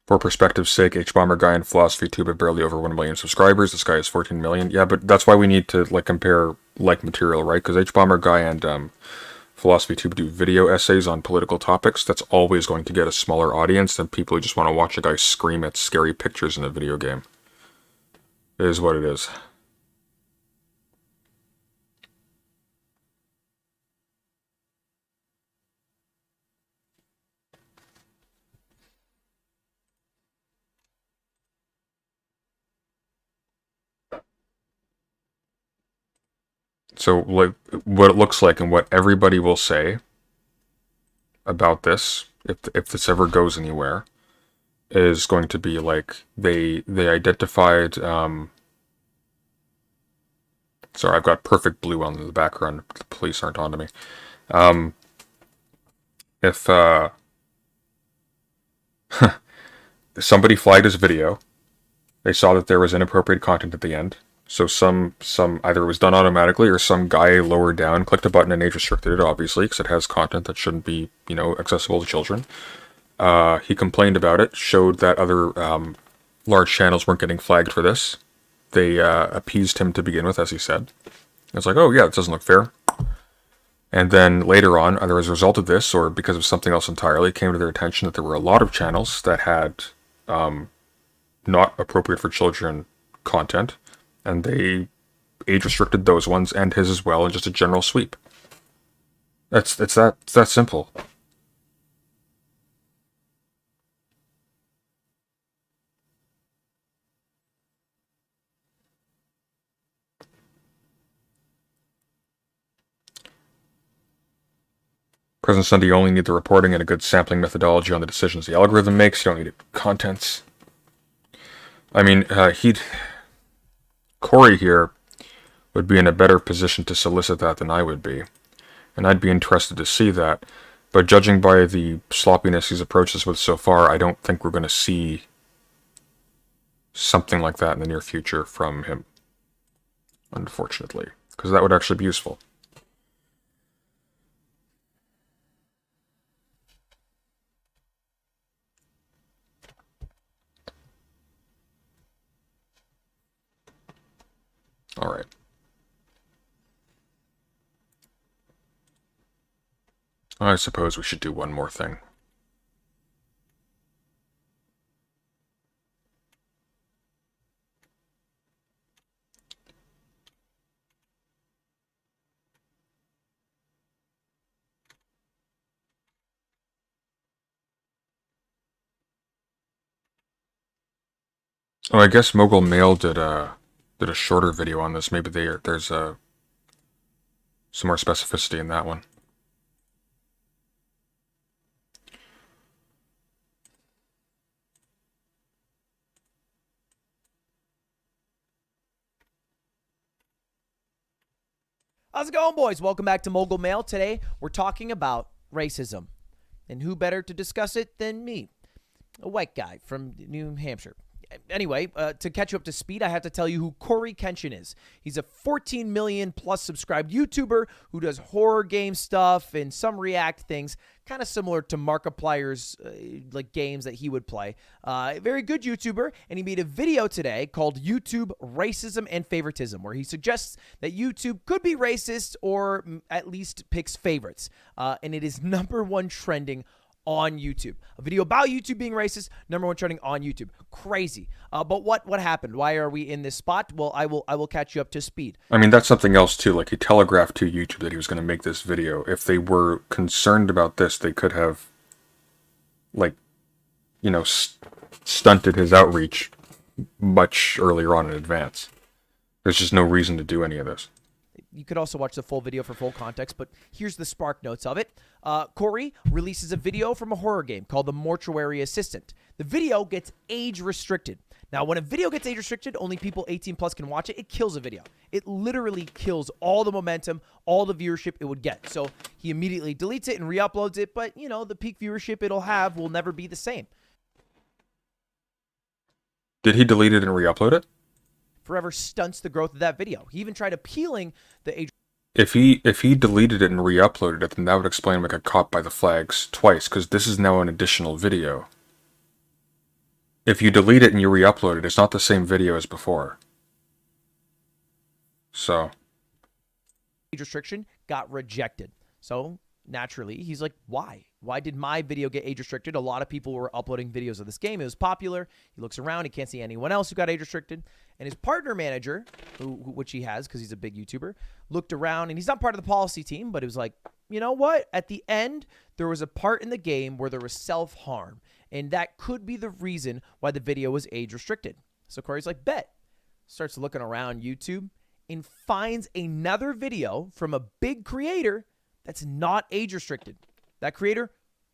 For perspective's sake, H-Bomber Guy and Philosophy Tube have barely over 1 million subscribers. This guy has 14 million. Yeah, but that's why we need to like compare like material, right? Because H-Bomber Guy and Philosophy Tube do video essays on political topics. That's always going to get a smaller audience than people who just want to watch a guy scream at scary pictures in a video game. It is what it is. So, like, what it looks like and what everybody will say about this, if this ever goes anywhere, is going to be like they identified. Sorry, I've got perfect blue on the background. The police aren't onto me. If somebody flagged his video, they saw that there was inappropriate content at the end. So some either it was done automatically or some guy lower down clicked a button and age restricted it, obviously, because it has content that shouldn't be, accessible to children. He complained about it, showed that other large channels weren't getting flagged for this. They appeased him to begin with, as he said. It's like, oh yeah, it doesn't look fair. And then later on, either as a result of this or because of something else entirely, it came to their attention that there were a lot of channels that had not appropriate for children content. And they age restricted those ones and his as well in just a general sweep. It's that simple. Present Sunday, you only need the reporting and a good sampling methodology on the decisions the algorithm makes. You don't need contents. I mean, Corey here would be in a better position to solicit that than I would be. And I'd be interested to see that. But judging by the sloppiness he's approached us with so far, I don't think we're going to see something like that in the near future from him. Unfortunately. Because that would actually be useful. Alright. I suppose we should do one more thing. Oh, I guess Mogul Mail did a shorter video on this. Maybe there's some more specificity in that one. How's it going, boys? Welcome back to Mogul Mail. Today, we're talking about racism. And who better to discuss it than me, a white guy from New Hampshire. Anyway, to catch you up to speed, I have to tell you who Corey Kenshin is. He's a 14 million plus subscribed YouTuber who does horror game stuff and some React things, kind of similar to Markiplier's like games that he would play. Very good YouTuber, and he made a video today called YouTube Racism and Favoritism, where he suggests that YouTube could be racist or at least picks favorites. And it is #1 trending on YouTube. A video about YouTube being racist, #1 trending on YouTube. Crazy. But what happened? Why are we in this spot? Well, I will catch you up to speed. I mean, that's something else too. Like, he telegraphed to YouTube that he was going to make this video. If they were concerned about this, they could have, like, stunted his outreach much earlier on in advance. There's just no reason to do any of this. You could also watch the full video for full context, but here's the spark notes of it. Corey releases a video from a horror game called The Mortuary Assistant. The video gets age restricted. Now, when a video gets age restricted, only people 18 plus can watch it. It kills a video. It literally kills all the momentum, all the viewership it would get. So he immediately deletes it and re-uploads it. But, you know, the peak viewership it'll have will never be the same. Did he delete it and re-upload it? Forever stunts the growth of that video. He even tried appealing the age. If he deleted it and re-uploaded it, then that would explain why I got caught by the flags twice, because this is now an additional video. If you delete it and you re-upload it, it's not the same video as before. So. Age restriction got rejected. So naturally, he's like, why? Why did my video get age restricted? A lot of people were uploading videos of this game. It was popular. He looks around. He can't see anyone else who got age restricted. And his partner manager, which he has because he's a big YouTuber, looked around, and he's not part of the policy team, but it was like, you know what? At the end, there was a part in the game where there was self-harm, and that could be the reason why the video was age restricted. So Corey's like, bet. Starts looking around YouTube and finds another video from a big creator that's not age restricted. That creator,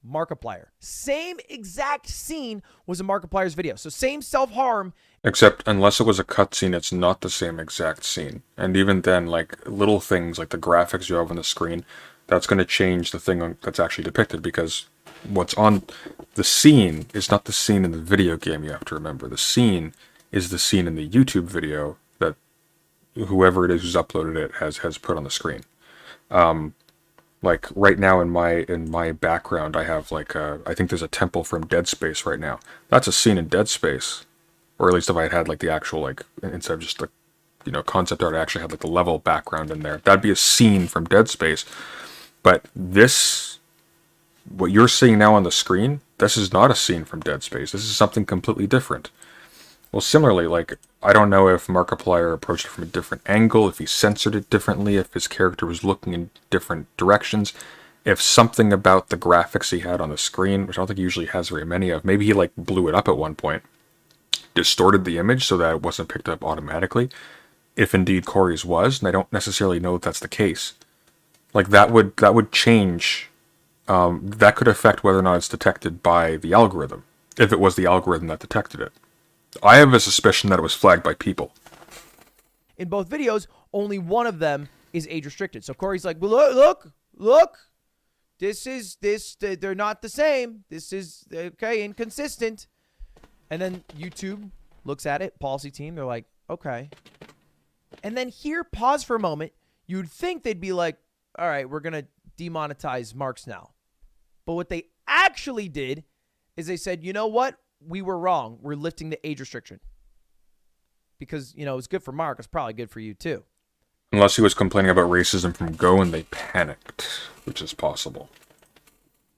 Markiplier. Same exact scene was a Markiplier's video. So same self-harm. Except unless it was a cutscene, it's not the same exact scene. And even then, like, little things like the graphics you have on the screen, that's going to change the thing that's actually depicted, because what's on the scene is not the scene in the video game, you have to remember. The scene is the scene in the YouTube video that whoever it is who's uploaded it has put on the screen. Like right now in my background, I have like I think there's a temple from Dead Space right now. That's a scene in Dead Space, or at least if I had like the actual, like, instead of just the, you know, concept art, I actually had like the level background in there. That'd be a scene from Dead Space. But this, what you're seeing now on the screen, this is not a scene from Dead Space. This is something completely different. Well, similarly, like, I don't know if Markiplier approached it from a different angle, if he censored it differently, if his character was looking in different directions, if something about the graphics he had on the screen, which I don't think he usually has very many of, maybe he, like, blew it up at one point, distorted the image so that it wasn't picked up automatically, if indeed Corey's was, and I don't necessarily know if that's the case. Like, that would change, that could affect whether or not it's detected by the algorithm, if it was the algorithm that detected it. I have a suspicion that it was flagged by people. In both videos, only one of them is age restricted. So Corey's like, well, look, they're not the same. This is, okay, inconsistent. And then YouTube looks at it, policy team, they're like, okay. And then here, pause for a moment. You'd think they'd be like, all right, we're going to demonetize Marks now. But what they actually did is they said, you know what? We were wrong. We're lifting the age restriction. Because, you know, it was good for Mark. It's probably good for you, too. Unless he was complaining about racism from Go and they panicked, which is possible.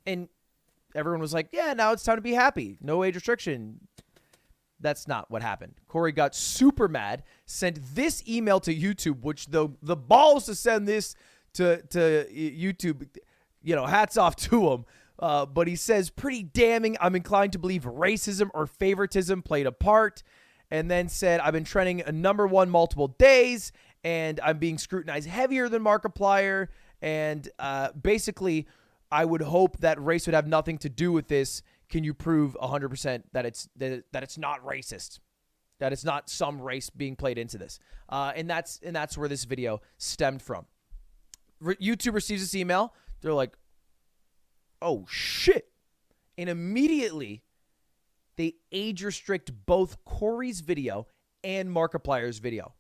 And everyone was like, yeah, now it's time to be happy. No age restriction. That's not what happened. Corey got super mad, sent this email to YouTube, which the balls to send this to YouTube, you know, hats off to him. But he says, pretty damning. I'm inclined to believe racism or favoritism played a part. And then said, I've been trending a #1 multiple days, and I'm being scrutinized heavier than Markiplier. And basically, I would hope that race would have nothing to do with this. Can you prove 100% that it's not racist? That it's not some race being played into this? And that's where this video stemmed from. YouTube receives this email. They're like, oh, shit. And immediately, they age restrict both Corey's video and Markiplier's video.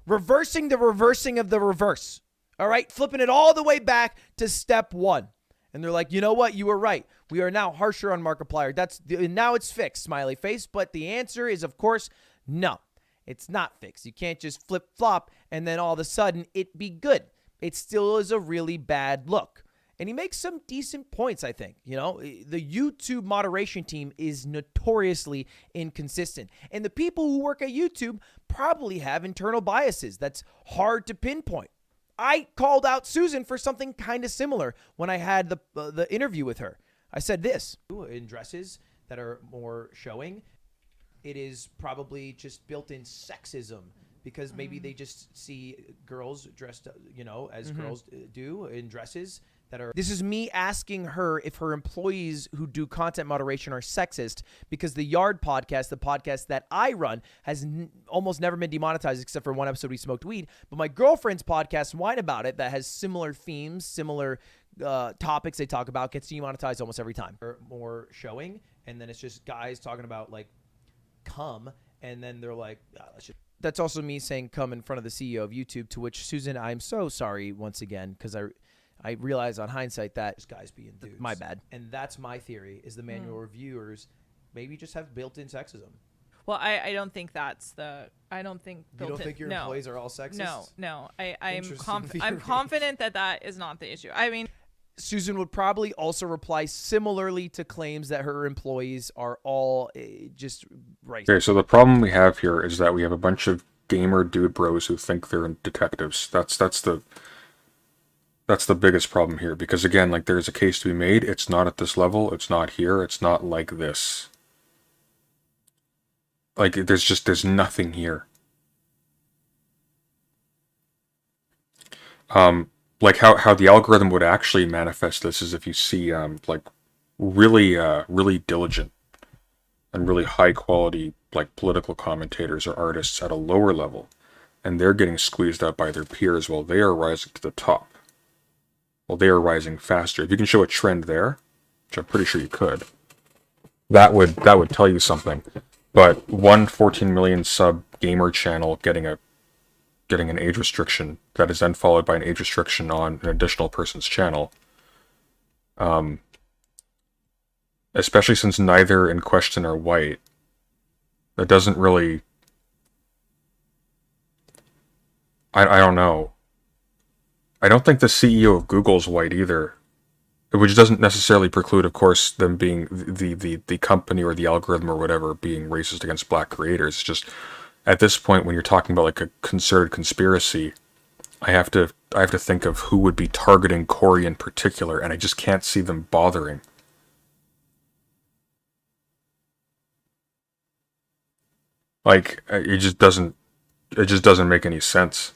Reversing the reversing of the reverse. All right? Flipping it all the way back to step one. And they're like, you know what? You were right. We are now harsher on Markiplier. Now it's fixed, smiley face. But the answer is, of course, no. It's not fixed. You can't just flip-flop and then all of a sudden it be good. It still is a really bad look. And he makes some decent points, I think. You know, the YouTube moderation team is notoriously inconsistent. And the people who work at YouTube probably have internal biases. That's hard to pinpoint. I called out Susan for something kind of similar when I had the interview with her. I said this. In dresses that are more showing, it is probably just built-in sexism because maybe they just see girls dressed, as girls do in dresses that are. This is me asking her if her employees who do content moderation are sexist, because the Yard podcast, the podcast that I run, has almost never been demonetized except for one episode we smoked weed. But my girlfriend's podcast, Wine About It, that has similar themes, similar topics they talk about, gets demonetized almost every time. More showing, and then it's just guys talking about like cum, and then they're like, that's also me saying come in front of the CEO of YouTube, to which, Susan, I'm so sorry once again, because I realize on hindsight that this guy's being dudes. My bad. And that's my theory, is the manual reviewers maybe just have built-in sexism. Well, I don't think that's the. I don't think. You don't think your employees are all sexist? No. I'm confident that is not the issue. I mean, Susan would probably also reply similarly to claims that her employees are all just racist. Okay, so the problem we have here is that we have a bunch of gamer dude bros who think they're detectives. That's the biggest problem here, because again, like, there's a case to be made. It's not at this level. It's not here. It's not like this. Like, there's nothing here. Like how the algorithm would actually manifest this is if you see like really diligent and really high quality like political commentators or artists at a lower level, and they're getting squeezed out by their peers while they are rising to the top. Well, they are rising faster. If you can show a trend there, which I'm pretty sure you could, that would tell you something. But one 14 million sub gamer channel getting an age restriction that is then followed by an age restriction on an additional person's channel, especially since neither in question are white, that doesn't really. I don't know. I don't think the CEO of Google's white either, which doesn't necessarily preclude, of course, them being the company or the algorithm or whatever being racist against black creators. It's just, at this point, when you're talking about like a concerted conspiracy, I have to think of who would be targeting Corey in particular, and I just can't see them bothering. Like, it just doesn't make any sense.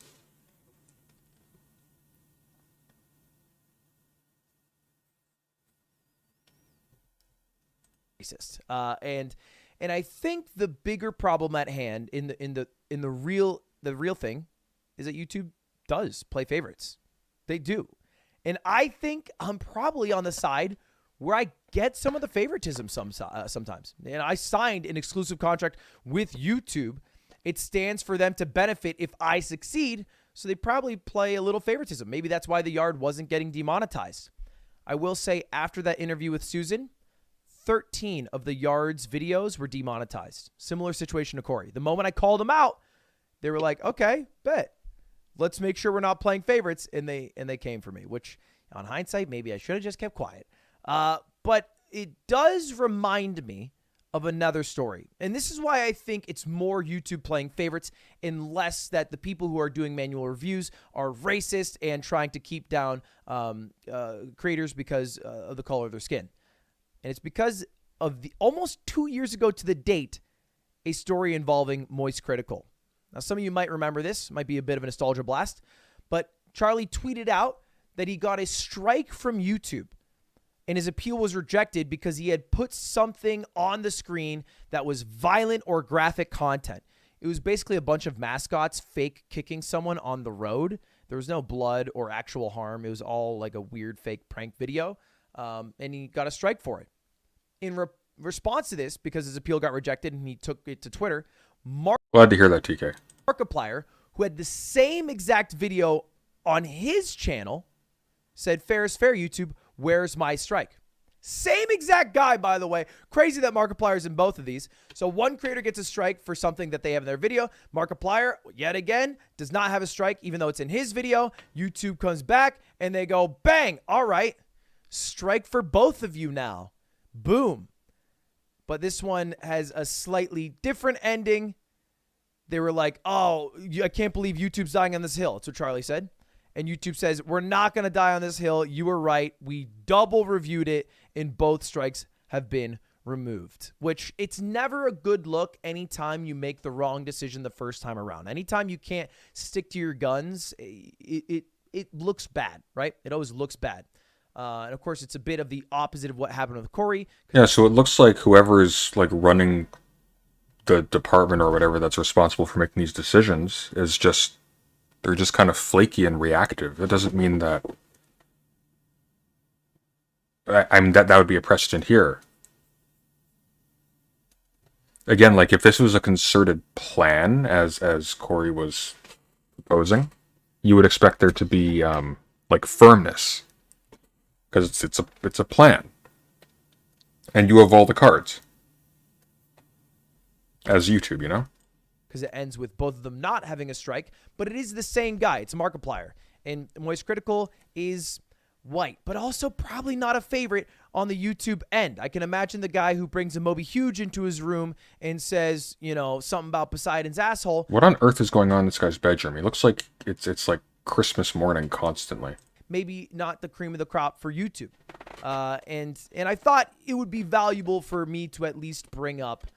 Racist. And I think the bigger problem at hand in the real thing is that YouTube does play favorites. They do. And I think I'm probably on the side where I get some of the favoritism sometimes. And I signed an exclusive contract with YouTube. It stands for them to benefit if I succeed, so they probably play a little favoritism. Maybe that's why the Yard wasn't getting demonetized. I will say, after that interview with Susan, 13 of the Yard's videos were demonetized. Similar situation to Corey. The moment I called them out, they were like, okay, bet. Let's make sure we're not playing favorites. And they came for me, which on hindsight, maybe I should have just kept quiet. But it does remind me of another story. And this is why I think it's more YouTube playing favorites and less that the people who are doing manual reviews are racist and trying to keep down creators because of the color of their skin. And it's because of the almost 2 years ago to the date, a story involving Moist Critical. Now, some of you might remember this. Might be a bit of a nostalgia blast. But Charlie tweeted out that he got a strike from YouTube. And his appeal was rejected because he had put something on the screen that was violent or graphic content. It was basically a bunch of mascots fake kicking someone on the road. There was no blood or actual harm. It was all like a weird fake prank video. And he got a strike for it. In response to this, because his appeal got rejected and he took it to Twitter, Glad to hear that, TK. Markiplier, who had the same exact video on his channel, said, fair is fair, YouTube, where's my strike? Same exact guy, by the way. Crazy that Markiplier's in both of these. So one creator gets a strike for something that they have in their video. Markiplier, yet again, does not have a strike, even though it's in his video. YouTube comes back and they go, bang, all right, strike for both of you now. Boom. But this one has a slightly different ending. They were like, oh, I can't believe YouTube's dying on this hill. That's what Charlie said. And YouTube says, we're not going to die on this hill. You were right. We double reviewed it, and both strikes have been removed, which it's never a good look anytime you make the wrong decision the first time around. Anytime you can't stick to your guns, it looks bad, right? It always looks bad. And of course, it's a bit of the opposite of what happened with Corey. Yeah, so it looks like whoever is like running the department or whatever that's responsible for making these decisions is just, they're just kind of flaky and reactive. It doesn't mean that, I mean, that would be a precedent here. Again, like if this was a concerted plan, as Corey was proposing, you would expect there to be like firmness, because it's a plan, and you have all the cards as YouTube, you know. Because it ends with both of them not having a strike, but it is the same guy. It's a Markiplier, and Moist Critical is white, but also probably not a favorite on the YouTube end. I can imagine the guy who brings a Moby Huge into his room and says, you know, something about Poseidon's asshole. What on earth is going on in this guy's bedroom? He looks like it's like Christmas morning constantly. Maybe not the cream of the crop for YouTube. And I thought it would be valuable for me to at least bring up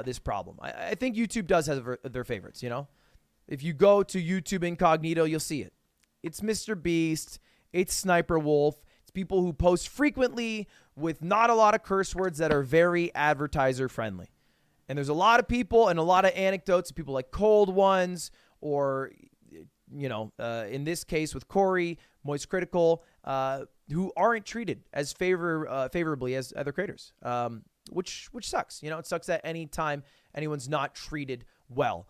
this problem. I think YouTube does have their favorites, you know? If you go to YouTube incognito, you'll see it. It's Mr. Beast. It's Sniper Wolf. It's people who post frequently with not a lot of curse words that are very advertiser friendly. And there's a lot of people and a lot of anecdotes, people like Cold Ones, or, you know, in this case with Corey, Moist Critical, who aren't treated as favorably as other creators, which sucks. You know, it sucks that any time anyone's not treated well.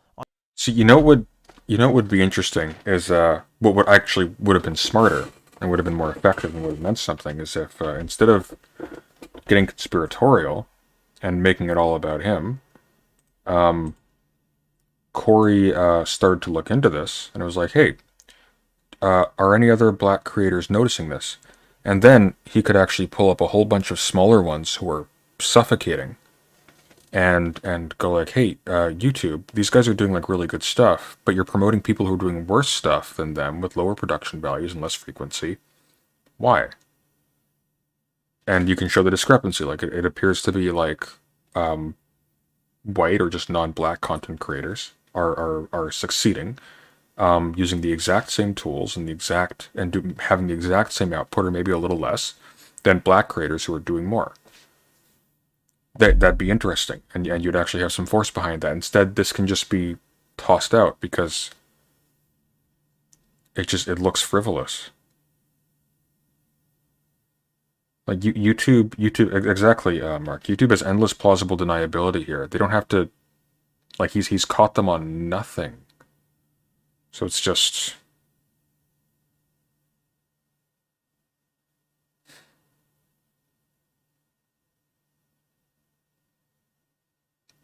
See, you know what would be interesting is what would actually would have been smarter and would have been more effective and would have meant something is if instead of getting conspiratorial and making it all about him, Corey started to look into this, and it was like, hey, are any other black creators noticing this? And then he could actually pull up a whole bunch of smaller ones who are suffocating and go like, hey, YouTube, these guys are doing like really good stuff, but you're promoting people who are doing worse stuff than them with lower production values and less frequency. Why? And you can show the discrepancy. Like it appears to be like white or just non-black content creators are succeeding, using the exact same tools and having the exact same output or maybe a little less than black creators who are doing more. That'd be interesting, and you'd actually have some force behind that. Instead, this can just be tossed out because it looks frivolous. Like YouTube, exactly, Mark. YouTube has endless plausible deniability here. They don't have to, like, he's caught them on nothing. So it's just,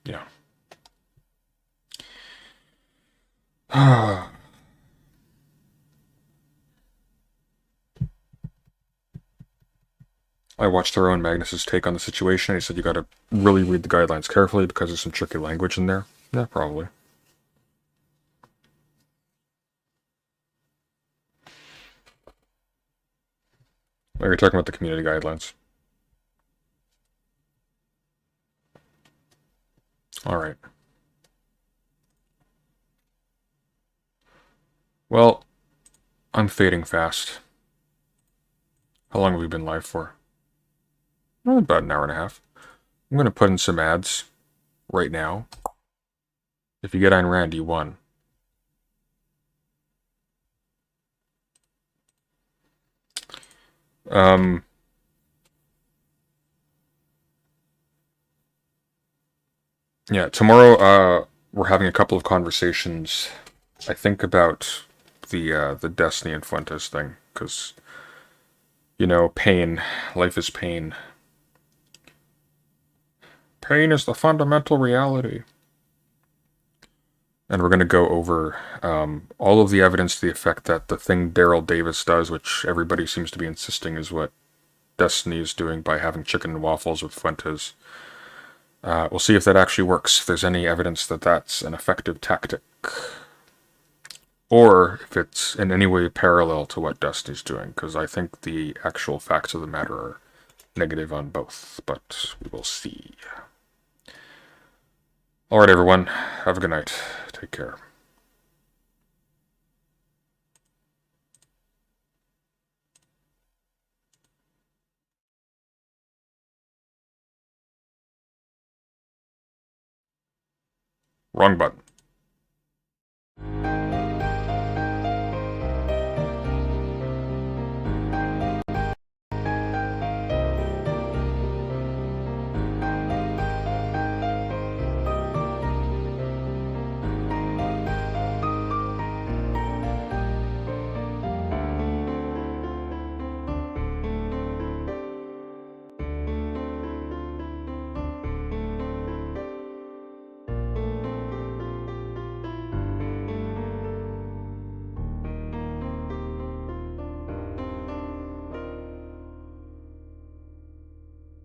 yeah. I watched Theron Magnus's take on the situation. He said you got to really read the guidelines carefully because there's some tricky language in there. Yeah, probably. Oh, you're talking about the community guidelines. All right. Well, I'm fading fast. How long have we been live for? About an hour and a half. I'm going to put in some ads right now. If you get Ayn Rand, you won. Yeah, tomorrow we're having a couple of conversations, I think, about the Destiny and Fuentes thing, because, you know, pain, life is pain. Pain is the fundamental reality. And we're going to go over all of the evidence to the effect that the thing Daryl Davis does, which everybody seems to be insisting is what Destiny is doing by having chicken and waffles with Fuentes. We'll see if that actually works, if there's any evidence that that's an effective tactic. Or if it's in any way parallel to what Destiny's doing, because I think the actual facts of the matter are negative on both, but we will see. Alright, everyone. Have a good night. Take care. Wrong button.